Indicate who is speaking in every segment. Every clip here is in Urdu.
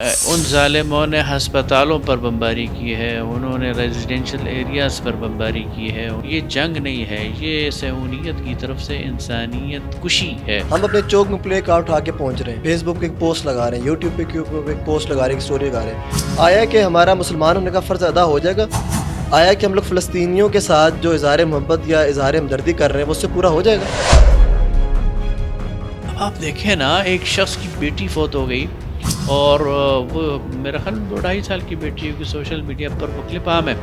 Speaker 1: ان ظالموں نے ہسپتالوں پر بمباری کی ہے، انہوں نے ریزیڈینشل ایریاز پر بمباری کی ہے۔ یہ جنگ نہیں ہے، یہ صہیونیت کی طرف سے انسانیت کشی ہے۔
Speaker 2: ہم اپنے چوک میں پلے کارڈ اٹھا کے پہنچ رہے ہیں، فیس بک پہ ایک پوسٹ لگا رہے ہیں، یوٹیوب پہ ایک پوسٹ لگا رہے ہیں، ایک سٹوری لگا رہے ہیں۔ آیا کہ ہمارا مسلمان ہونے کا فرض ادا ہو جائے گا؟ آیا کہ ہم لوگ فلسطینیوں کے ساتھ جو اظہار محبت یا اظہار ہمدردی کر رہے ہیں وہ اس سے پورا ہو جائے گا؟
Speaker 1: آپ دیکھیں نا، ایک شخص کی بیٹی فوت ہو گئی اور وہ میرا خیال 2-2.5 سال کی بیٹی ہوگی، سوشل میڈیا پر وہ کلپ عام ہے،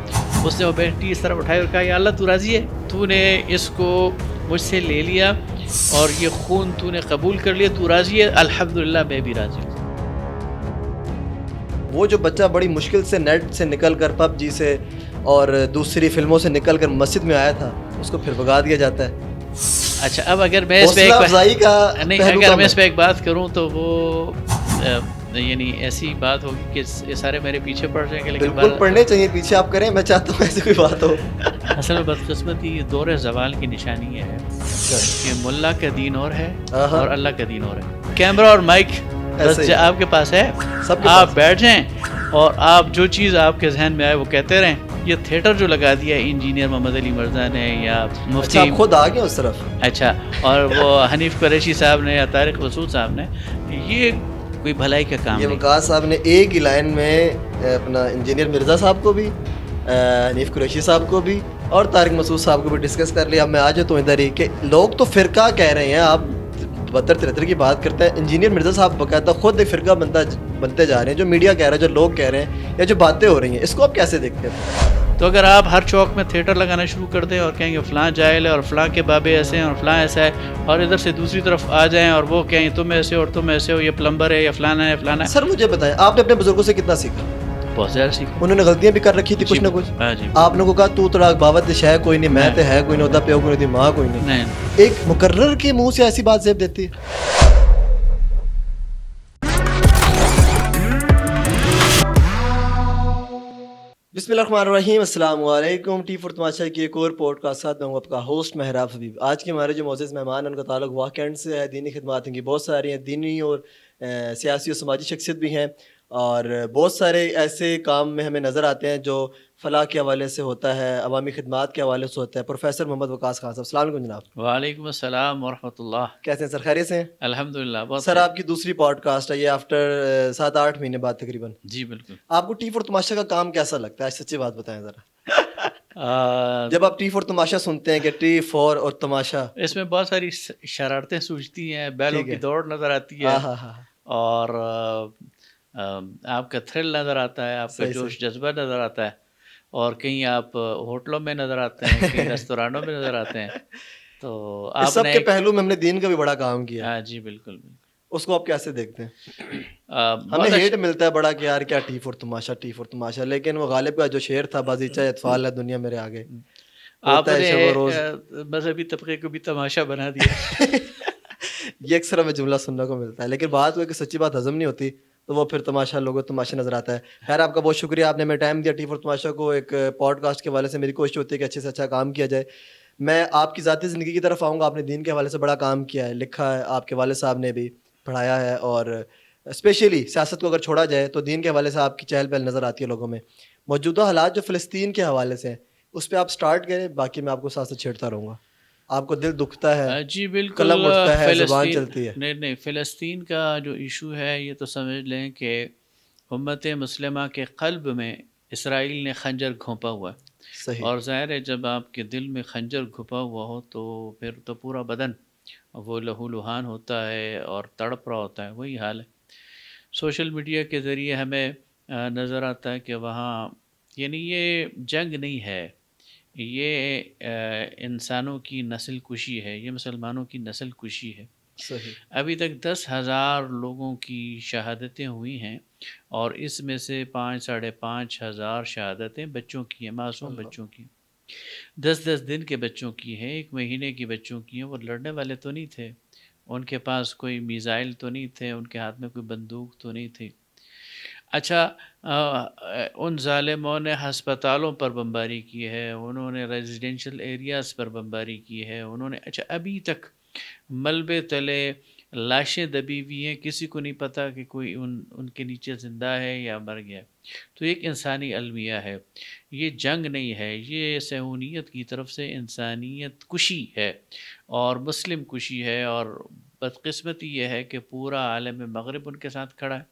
Speaker 1: اس نے وہ بیٹی اس طرح اٹھائی اور کہا یا اللہ تو راضی ہے، تو نے اس کو مجھ سے لے لیا اور یہ خون تو نے قبول کر لیا، تو راضی ہے؟ الحمدللہ میں بھی راضی ہوں۔
Speaker 2: وہ جو بچہ بڑی مشکل سے نیٹ سے نکل کر پب جی سے اور دوسری فلموں سے نکل کر مسجد میں آیا تھا، اس کو پھر بھگا دیا جاتا ہے۔
Speaker 1: اچھا، اب اگر میں اس پہ ایک بات کروں تو وہ یعنی ایسی بات ہوگی کہ یہ سارے میرے پیچھے پڑ جائیں گے، لیکن
Speaker 2: بالکل پڑھنے چاہیے، پیچھے آپ کریں، میں چاہتا ہوں ایسی کوئی بات ہو۔
Speaker 1: اصل میں بدقسمتی دور زوال کی نشانی ہے کہ ملا کا دین اور ہے اور اللہ کا دین اور ہے۔ کیمرہ اور مائک بس آپ کے پاس ہے، آپ بیٹھ جائیں اور آپ جو چیز آپ کے ذہن میں آئے وہ کہتے رہیں۔ یہ تھیٹر جو لگا دیا ہے انجینئر محمد علی مرزا نے یا مفتی،
Speaker 2: آپ خود آ گئے اس طرف،
Speaker 1: اچھا، اور وہ حنیف قریشی صاحب نے یا طارق رسول صاحب نے، یہ کوئی بھلائی کا کام نہیں۔
Speaker 2: یہ وقاص صاحب نے ایک ہی لائن میں اپنا انجینئر مرزا صاحب کو بھی، حنیف قریشی صاحب کو بھی اور طارق مسعود صاحب کو بھی ڈسکس کر لیا۔ اب میں آ جاتا ہوں ادھر ہی کہ لوگ تو فرقہ کہہ رہے ہیں، آپ 72-73 کی بات کرتے ہیں، انجینئر مرزا صاحب باقاعدہ خود ایک فرقہ بنتے جا رہے ہیں، جو میڈیا کہہ رہا ہے، جو لوگ کہہ رہے ہیں یا جو باتیں ہو رہی ہیں، اس کو آپ کیسے دیکھتے ہیں؟
Speaker 1: تو اگر آپ ہر چوک میں تھیٹر لگانا شروع کر دیں اور کہیں گے فلاں جاہل ہے اور فلاں کے بابے ایسے ہیں اور فلاں ایسا ہے، اور ادھر سے دوسری طرف آ جائیں اور وہ کہیں تم ایسے اور تم ایسے ہو، یہ پلمبر ہے یا فلانا ہے فلانا ہے۔
Speaker 2: سر مجھے بتائیں، آپ نے اپنے بزرگوں سے کتنا سیکھا؟
Speaker 1: بہت زیادہ سیکھا۔
Speaker 2: انہوں نے غلطیاں بھی کر رکھی تھی کچھ نہ کچھ، آپ نے کو کہا تو تڑا باوت ہے کوئی نہیں، میں تے ہے کوئی نہیں، ہوتا پیو کوئی نہیں، ماں کوئی نہیں۔ ایک مقرر کے منہ سے ایسی بات زیب دیتی ہے؟ بسم اللہ الرحمن الرحیم، السلام علیکم۔ ٹی فور تماشا کی ایک اور پوڈ کاسٹ ساتھ میں ہوں آپ کا ہوسٹ مہراب حبیب۔ آج کے ہمارے جو معزز مہمان ہیں ان کا تعلق واقعین سے ہے، دینی خدمات ان کی بہت ساری ہیں، دینی اور سیاسی اور سماجی شخصیت بھی ہیں، اور بہت سارے ایسے کام میں ہمیں نظر آتے ہیں جو فلاح کے حوالے سے ہوتا ہے، عوامی خدمات کے حوالے سے ہوتا ہے۔ پروفیسر محمد وقاص خان صاحب، السلام علیکم جناب۔
Speaker 1: وعلیکم السلام ورحمۃ اللہ۔
Speaker 2: کیسے ہیں سر؟ خیریت سے ہیں؟
Speaker 1: الحمدللہ بہت۔
Speaker 2: سر آپ کی دوسری پوڈ کاسٹ ہے یہ آفٹر 7-8 مہینے بعد تقریباً۔
Speaker 1: جی بالکل۔
Speaker 2: آپ کو ٹی فور تماشا کا کام کیسا لگتا ہے؟ سچی بات بتائیں ذرا، جب آپ ٹی فور تماشا سنتے ہیں کہ ٹی فور اور تماشا،
Speaker 1: اس میں بہت ساری شرارتیں سوچتی ہیں، بیلوں کی دوڑ نظر آتی ہے اور آپ کا تھرل نظر آتا ہے، آپ کا جوش جذبہ نظر آتا ہے، اور کہیں آپ ہوٹلوں میں نظر آتے ہیں، کہیں ریستورانوں میں نظر آتے ہیں، تو آپ
Speaker 2: سب کے پہلو میں ہم نے دین کا بھی بڑا کام کیا۔
Speaker 1: ہاں جی بالکل بالکل۔ اس
Speaker 2: کو آپ کیسے دیکھتے ہیں؟ ہمیں ہیٹ ملتا ہے بڑا کہ یار کیا ٹی فور تماشا ٹی فور تماشا، لیکن وہ غالب کا جو شعر تھا بازیچہ اطفال ہے دنیا میرے آگے،
Speaker 1: آپ نے مذہبی طبقے کو بھی تماشا بنا دیا۔
Speaker 2: یہ اکثر ہمیں جملہ سننے کو ملتا ہے، لیکن بات وہ کہ سچی بات ہضم نہیں ہوتی تو وہ پھر تماشا لوگوں تماشا نظر آتا ہے۔ خیر آپ کا بہت شکریہ، آپ نے ہمیں ٹائم دیا ٹی فور تماشا کو۔ ایک پوڈ کاسٹ کے حوالے سے میری کوشش ہوتی ہے کہ اچھے سے اچھا کام کیا جائے۔ میں آپ کی ذاتی زندگی کی طرف آؤں گا۔ آپ نے دین کے حوالے سے بڑا کام کیا ہے، لکھا ہے، آپ کے والد صاحب نے بھی پڑھایا ہے، اور اسپیشلی سیاست کو اگر چھوڑا جائے تو دین کے حوالے سے آپ کی چہل پہل نظر آتی ہے لوگوں میں۔ موجودہ حالات جو فلسطین کے حوالے سے ہیں اس پہ آپ سٹارٹ کریں، باقی میں آپ کو ساتھ سے چھیڑتا رہوں گا۔ آپ کو دل دکھتا ہے؟
Speaker 1: جی بالکل،
Speaker 2: قلم اٹھتا ہے، زبان چلتی ہے؟
Speaker 1: نہیں، فلسطین کا جو ایشو ہے یہ تو سمجھ لیں کہ امت مسلمہ کے قلب میں اسرائیل نے خنجر گھونپا ہوا ہے۔
Speaker 2: صحیح۔
Speaker 1: اور ظاہر ہے جب آپ کے دل میں خنجر گھپا ہوا ہو تو پھر تو پورا بدن وہ لہو لہان ہوتا ہے اور تڑپ رہا ہوتا ہے، وہی حال ہے۔ سوشل میڈیا کے ذریعے ہمیں نظر آتا ہے کہ وہاں یعنی یہ جنگ نہیں ہے، یہ انسانوں کی نسل کشی ہے، یہ مسلمانوں کی نسل کشی ہے۔
Speaker 2: صحیح۔
Speaker 1: ابھی تک 10,000 لوگوں کی شہادتیں ہوئی ہیں، اور اس میں سے 5,000-5,500 شہادتیں بچوں کی ہیں، معصوم بچوں کی، 10 دن کے بچوں کی ہیں، 1 مہینے کے بچوں کی ہیں۔ وہ لڑنے والے تو نہیں تھے، ان کے پاس کوئی میزائل تو نہیں تھے، ان کے ہاتھ میں کوئی بندوق تو نہیں تھی۔ اچھا، ان ظالموں نے ہسپتالوں پر بمباری کی ہے، انہوں نے ریزیڈینشل ایریاز پر بمباری کی ہے، انہوں نے ابھی تک ملبے تلے لاشیں دبی ہوئی ہیں، کسی کو نہیں پتہ کہ کوئی ان کے نیچے زندہ ہے یا مر گیا ہے۔ تو ایک انسانی المیہ ہے، یہ جنگ نہیں ہے، یہ صہیونیت کی طرف سے انسانیت کشی ہے اور مسلم کشی ہے، اور بدقسمتی یہ ہے کہ پورا عالم مغرب ان کے ساتھ کھڑا ہے،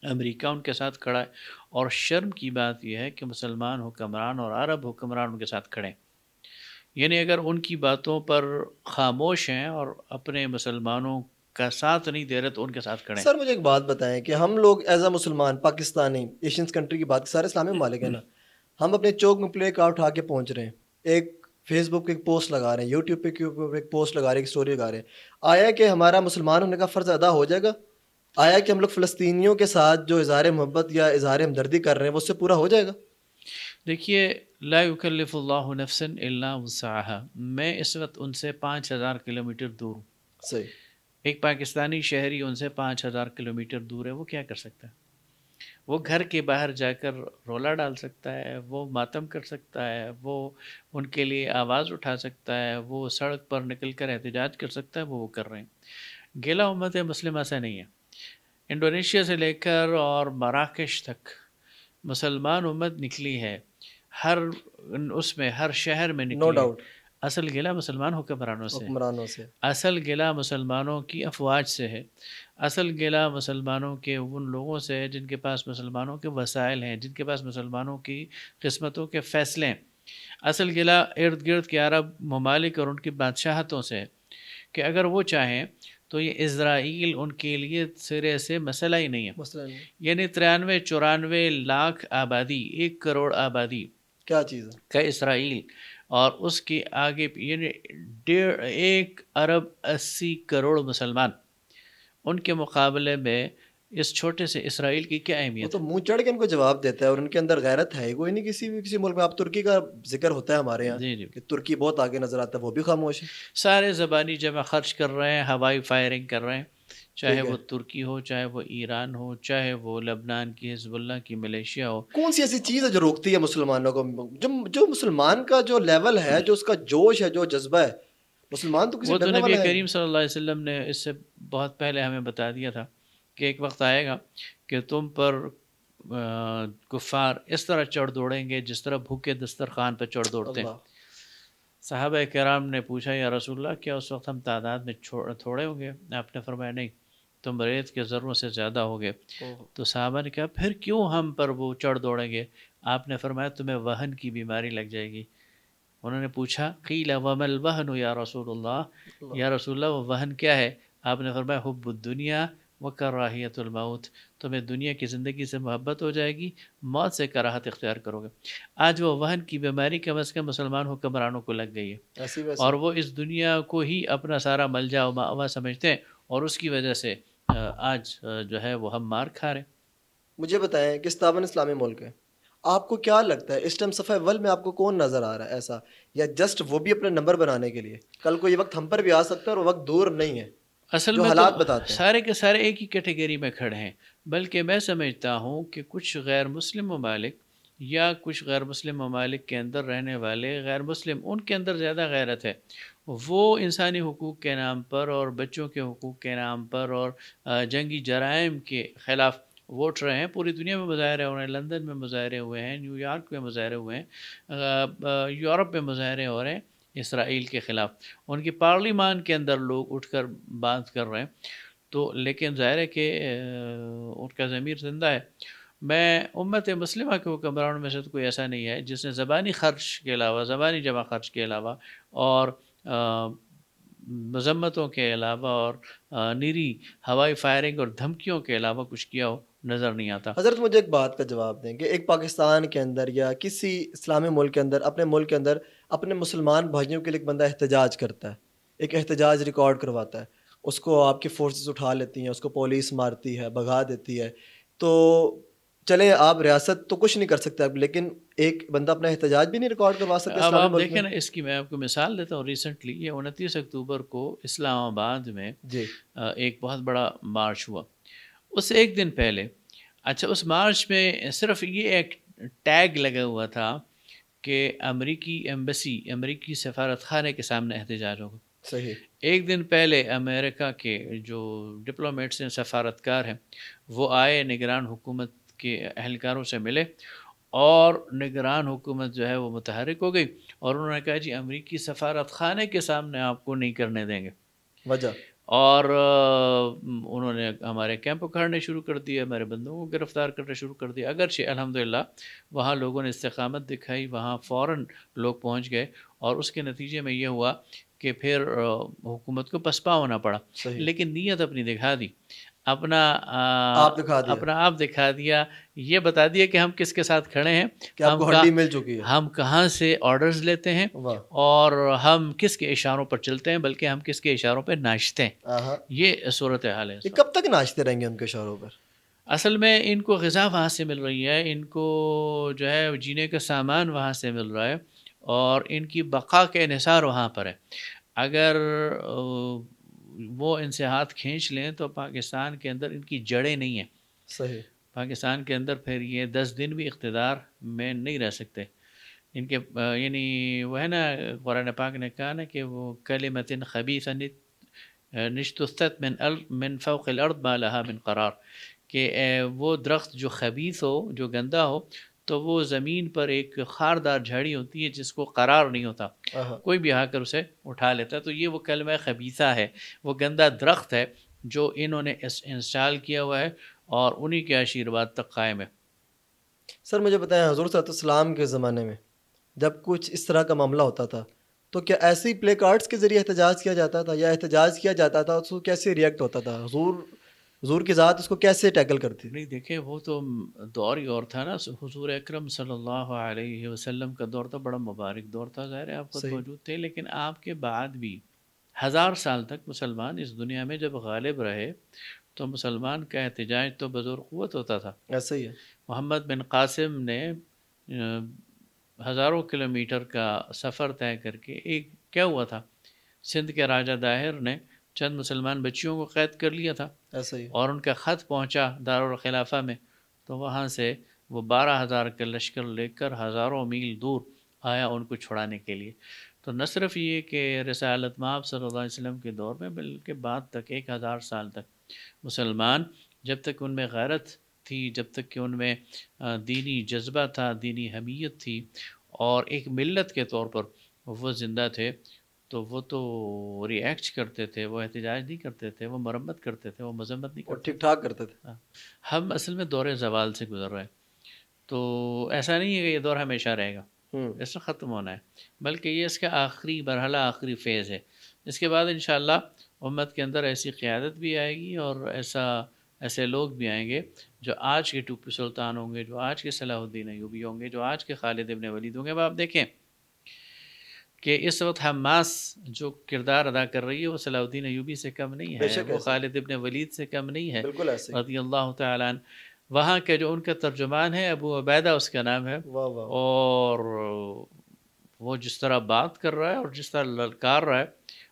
Speaker 1: امریکہ ان کے ساتھ کھڑا ہے، اور شرم کی بات یہ ہے کہ مسلمان حکمران اور عرب حکمران ان کے ساتھ کھڑے ہیں۔ یعنی اگر ان کی باتوں پر خاموش ہیں اور اپنے مسلمانوں کا ساتھ نہیں دے رہے تو ان کے ساتھ کھڑے
Speaker 2: سر مجھے ایک بات بتائیں کہ ہم لوگ ایز اے مسلمان پاکستانی ایشینس کنٹری کی بات، سارے اسلامی ممالک ہیں نا، ہم اپنے چوک میں پلے کارڈ اٹھا کے پہنچ رہے ہیں، ایک فیس بک پہ ایک پوسٹ لگا رہے ہیں، یوٹیوب پہ ایک پوسٹ لگا رہے ہیں، ایک اسٹوری لگا رہے ہیں، آیا کہ ہمارا مسلمان ہونے کا فرض ادا ہو جائے گا؟ آیا کہ ہم لوگ فلسطینیوں کے ساتھ جو اظہار محبت یا اظہار ہمدردی کر رہے ہیں وہ اس سے پورا ہو جائے گا؟
Speaker 1: دیکھیے، لا یکلف اللہ نفسا الا وسعها، میں اس وقت ان سے 5000 کلومیٹر دور ہوں،
Speaker 2: صحیح.
Speaker 1: ایک پاکستانی شہری ان سے 5000 کلومیٹر دور ہے، وہ کیا کر سکتا ہے؟ وہ گھر کے باہر جا کر رولا ڈال سکتا ہے، وہ ماتم کر سکتا ہے، وہ ان کے لیے آواز اٹھا سکتا ہے، وہ سڑک پر نکل کر احتجاج کر سکتا ہے، وہ کر رہے ہیں۔ گیلا امت مسلمہ سے نہیں ہے، انڈونیشیا سے لے کر اور مراکش تک مسلمان امت نکلی ہے، ہر اس میں ہر شہر میں
Speaker 2: نو
Speaker 1: نکلی ہے۔
Speaker 2: ڈاؤٹ.
Speaker 1: اصل گلہ مسلمان حکمرانوں سے،
Speaker 2: حکمرانوں سے.
Speaker 1: اصل گلہ مسلمانوں کی افواج سے ہے، اصل گلہ مسلمانوں کے ان لوگوں سے ہے جن کے پاس مسلمانوں کے وسائل ہیں، جن کے پاس مسلمانوں کی قسمتوں کے فیصلے ہیں۔ اصل گلہ ارد گرد کے عرب ممالک اور ان کی بادشاہتوں سے ہے کہ اگر وہ چاہیں تو یہ اسرائیل ان کے لیے سرے سے مسئلہ ہی نہیں ہے۔
Speaker 2: مسئلہ نہیں.
Speaker 1: یعنی 93-94 لاکھ آبادی، 1 کروڑ آبادی
Speaker 2: کیا چیز ہے؟
Speaker 1: کا اسرائیل، اور اس کے آگے یعنی 1 ارب 80 کروڑ مسلمان، ان کے مقابلے میں اس چھوٹے سے اسرائیل کی کیا
Speaker 2: وہ
Speaker 1: اہمیت
Speaker 2: تو
Speaker 1: ہے؟
Speaker 2: منہ چڑھ کے ان کو جواب دیتا ہے اور ان کے اندر غیرت ہے ہی کوئی نہیں کسی ملک میں. آپ ترکی کا ذکر ہوتا ہے ہمارے یہاں
Speaker 1: جی جی،
Speaker 2: کہ ترکی بہت آگے نظر آتا ہے، وہ بھی خاموش ہے.
Speaker 1: سارے زبانی جمع خرچ کر رہے ہیں، ہوائی فائرنگ کر رہے ہیں، چاہے
Speaker 2: ٹھیک ہے.
Speaker 1: وہ ترکی ہو، چاہے وہ ایران ہو، چاہے وہ لبنان کی حزب اللہ کی ملیشیا ہو۔
Speaker 2: کون سی ایسی چیز ہے جو روکتی ہے مسلمانوں کو؟ جو مسلمان کا جو لیول ہے، جو اس کا جوش ہے، جو جذبہ ہے، مسلمان تو کسی
Speaker 1: وہ تو
Speaker 2: ڈرنے
Speaker 1: نبی
Speaker 2: والا ہے
Speaker 1: کریم صلی اللہ علیہ وسلم نے اس سے بہت پہلے ہمیں بتا دیا تھا کہ ایک وقت آئے گا کہ تم پر کفار اس طرح چڑھ دوڑیں گے جس طرح بھوکے دسترخوان پہ چڑھ دوڑتے ہیں۔
Speaker 2: اللہ.
Speaker 1: صحابہ کرام نے پوچھا یا رسول اللہ کیا اس وقت ہم تعداد میں تھوڑے ہوں گے؟ آپ نے فرمایا نہیں، تم ریت کے ذروں سے زیادہ ہوگے۔ تو صحابہ نے کہا پھر کیوں ہم پر وہ چڑھ دوڑیں گے؟ آپ نے فرمایا تمہیں وہن کی بیماری لگ جائے گی۔ انہوں نے پوچھا قیل وما الوہن یا رسول اللہ، یا رسول اللہ وہ وہن کیا ہے؟ آپ نے فرمایا حب الدنیا وکراہیت الموت، تمہیں دنیا کی زندگی سے محبت ہو جائے گی، موت سے کراہت اختیار کرو گے۔ آج وہ وہن کی بیماری کم از کم مسلمان حکمرانوں کو لگ گئی ہے،
Speaker 2: ایسی ویسی.
Speaker 1: اور وہ اس دنیا کو ہی اپنا سارا ملجا و مأویٰ سمجھتے ہیں، اور اس کی وجہ سے آج جو ہے وہ ہم مار کھا رہے ہیں۔
Speaker 2: مجھے بتائیں کہ ستاون اسلامی ملک ہے، آپ کو کیا لگتا ہے اس ٹائم صفحہ اول میں آپ کو کون نظر آ رہا ہے ایسا، یا جسٹ وہ بھی اپنے نمبر بنانے کے لیے؟ کل کو یہ وقت ہم پر بھی آ سکتا ہے اور وہ وقت دور نہیں ہے
Speaker 1: اصل
Speaker 2: جو
Speaker 1: میں تو
Speaker 2: حالات بتاتے ہیں.
Speaker 1: سارے کے سارے ایک ہی کیٹیگری میں کھڑے ہیں، بلکہ میں سمجھتا ہوں کہ کچھ غیر مسلم ممالک یا کچھ غیر مسلم ممالک کے اندر رہنے والے غیر مسلم، ان کے اندر زیادہ غیرت ہے، وہ انسانی حقوق کے نام پر اور بچوں کے حقوق کے نام پر اور جنگی جرائم کے خلاف ووٹ رہے ہیں۔ پوری دنیا میں مظاہرے ہو رہے ہیں، لندن میں مظاہرے ہوئے ہیں، نیو یارک میں مظاہرے ہوئے ہیں، یورپ میں مظاہرے ہو رہے ہیں اسرائیل کے خلاف، ان کی پارلیمان کے اندر لوگ اٹھ کر بات کر رہے ہیں۔ تو لیکن ظاہر ہے کہ ان کا ضمیر زندہ ہے۔ میں امت مسلمہ کے حکمرانوں میں سے تو کوئی ایسا نہیں ہے جس نے زبانی خرچ کے علاوہ، زبانی جمع خرچ کے علاوہ اور مذمتوں کے علاوہ اور نیری ہوائی فائرنگ اور دھمکیوں کے علاوہ کچھ کیا ہو، نظر نہیں آتا۔
Speaker 2: حضرت مجھے ایک بات کا جواب دیں کہ ایک پاکستان کے اندر یا کسی اسلامی ملک کے اندر، اپنے ملک کے اندر اپنے مسلمان بھائیوں کے لیے ایک بندہ احتجاج کرتا ہے، ایک احتجاج ریکارڈ کرواتا ہے، اس کو آپ کی فورسز اٹھا لیتی ہیں، اس کو پولیس مارتی ہے، بھگا دیتی ہے، تو چلے آپ ریاست تو کچھ نہیں کر سکتے اب، لیکن ایک بندہ اپنا احتجاج بھی نہیں ریکارڈ کروا سکتا
Speaker 1: اب
Speaker 2: اسلامی
Speaker 1: آپ
Speaker 2: ملک
Speaker 1: دیکھیں
Speaker 2: میں؟
Speaker 1: نا، اس کی میں آپ کو مثال دیتا ہوں۔ ریسنٹلی یہ 29 اکتوبر کو اسلام آباد میں
Speaker 2: جی.
Speaker 1: ایک بہت بڑا مارچ ہوا۔ اس ایک دن پہلے، اچھا اس مارچ میں صرف یہ ایک ٹیگ لگا ہوا تھا کہ امریکی ایمبیسی، امریکی سفارت خانے کے سامنے احتجاج ہوگا۔
Speaker 2: صحیح.
Speaker 1: ایک دن پہلے امریکہ کے جو ڈپلومیٹس ہیں، سفارتکار ہیں، وہ آئے، نگران حکومت کے اہلکاروں سے ملے، اور نگران حکومت جو ہے وہ متحرک ہو گئی، اور انہوں نے کہا جی امریکی سفارت خانے کے سامنے آپ کو نہیں کرنے دیں گے.
Speaker 2: وجہ.
Speaker 1: اور انہوں نے ہمارے کیمپ اکھاڑنے شروع کر دیے، ہمارے بندوں کو گرفتار کرنا شروع کر دیا. اگرچہ الحمدللہ وہاں لوگوں نے استقامت دکھائی، وہاں فوراً لوگ پہنچ گئے، اور اس کے نتیجے میں یہ ہوا کہ پھر حکومت کو پسپا ہونا پڑا.
Speaker 2: صحیح.
Speaker 1: لیکن نیت اپنی دکھا دی، اپنا
Speaker 2: آپ دکھا دیا
Speaker 1: اپنا آپ دکھا دیا، یہ بتا دیا کہ ہم کس کے ساتھ کھڑے ہیں،
Speaker 2: کہ آپ کو ہڈی مل چکی ہے.
Speaker 1: ہم کہاں سے آرڈرز لیتے ہیں،
Speaker 2: واہ.
Speaker 1: اور ہم کس کے اشاروں پر چلتے ہیں، بلکہ ہم کس کے اشاروں پہ ناچتے ہیں.
Speaker 2: آہا.
Speaker 1: یہ صورتحال ہے اس
Speaker 2: یہ
Speaker 1: وقت.
Speaker 2: کب تک ناچتے رہیں گے ان کے اشاروں پر؟
Speaker 1: اصل میں ان کو غذا وہاں سے مل رہی ہے، ان کو جو ہے جینے کا سامان وہاں سے مل رہا ہے، اور ان کی بقا کا انحصار وہاں پر ہے. اگر وہ ان سے ہاتھ کھینچ لیں تو پاکستان کے اندر ان کی جڑیں نہیں ہیں.
Speaker 2: صحیح.
Speaker 1: پاکستان کے اندر پھر یہ 10 دن بھی اقتدار میں نہیں رہ سکتے. ان کے یعنی وہ ہے نا، قرآن پاک نے کہا نا کہ وہ کلمۃ خبیثہ نجتثت من فوق الارض ما لها من قرار، کہ وہ درخت جو خبیث ہو، جو گندا ہو، تو وہ زمین پر ایک خاردار جھاڑی ہوتی ہے جس کو قرار نہیں ہوتا،
Speaker 2: آہا.
Speaker 1: کوئی بھی آ کر اسے اٹھا لیتا ہے. تو یہ وہ کلمہ خبیثہ ہے، وہ گندا درخت ہے جو انہوں نے انسٹال کیا ہوا ہے، اور انہی کے آشیرواد تک قائم ہے.
Speaker 2: سر مجھے بتائیں، حضور صلی اللہ علیہ وسلم کے زمانے میں جب کچھ اس طرح کا معاملہ ہوتا تھا تو کیا ایسے ہی پلے کارڈز کے ذریعے احتجاج کیا جاتا تھا، یا احتجاج کیا جاتا تھا اس کو کیسے ریئیکٹ ہوتا تھا؟ حضور کی ذات اس کو کیسے ٹیکل کرتی؟
Speaker 1: نہیں دیکھیں، وہ تو دور ہی اور تھا نا. حضور اکرم صلی اللہ علیہ وسلم کا دور تھا، بڑا مبارک دور تھا، ظاہر ہے آپ خود
Speaker 2: صحیح.
Speaker 1: موجود تھے. لیکن آپ کے بعد بھی 1000 سال تک مسلمان اس دنیا میں جب غالب رہے تو مسلمان کا احتجاج تو بزور قوت ہوتا تھا.
Speaker 2: ایسا ہی ہے.
Speaker 1: محمد بن قاسم نے ہزاروں کلومیٹر کا سفر طے کر کے، ایک کیا ہوا تھا، سندھ کے راجہ داہر نے چند مسلمان بچیوں کو قید کر لیا تھا،
Speaker 2: ایسا ہی.
Speaker 1: اور ان کا خط پہنچا دارالخلافہ میں، تو وہاں سے وہ 12,000 کا لشکر لے کر ہزاروں میل دور آیا ان کو چھڑانے کے لیے. تو نہ صرف یہ کہ رسالت مآب صلی اللہ علیہ وسلم کے دور میں، بلکہ بعد تک 1000 سال تک مسلمان، جب تک ان میں غیرت تھی، جب تک کہ ان میں دینی جذبہ تھا، دینی حمیت تھی، اور ایک ملت کے طور پر وہ زندہ تھے، تو وہ تو ری ایکٹ کرتے تھے، وہ احتجاج نہیں کرتے تھے، وہ مرمت کرتے تھے، وہ مذمت نہیں
Speaker 2: اور
Speaker 1: کرتے
Speaker 2: ٹھیک ٹھاک کرتے تھے.
Speaker 1: ہم اصل میں دور زوال سے گزر رہے ہیں، تو ایسا نہیں ہے کہ یہ دور ہمیشہ رہے گا، اس میں ختم ہونا ہے، بلکہ یہ اس کا آخری مرحلہ، آخری فیز ہے. اس کے بعد انشاءاللہ امت کے اندر ایسی قیادت بھی آئے گی، اور ایسے لوگ بھی آئیں گے جو آج کے ٹیپو سلطان ہوں گے، جو آج کے صلاح الدین ایوبی ہوں گے، جو آج کے خالد ابن ولید ہوں گے. اب آپ دیکھیں کہ اس وقت حماس جو کردار ادا کر رہی ہے وہ صلاح الدین ایوبی سے کم نہیں ہے، وہ خالد ابن ولید سے کم نہیں ہے،
Speaker 2: بالکل ایسے ہی.
Speaker 1: رضی اللہ تعالیٰ عنہ. وہاں کے جو ان کا ترجمان ہے ابو عبیدہ اس کا نام ہے،
Speaker 2: واہ واہ.
Speaker 1: اور وہ جس طرح بات کر رہا ہے، اور جس طرح للکار رہا ہے،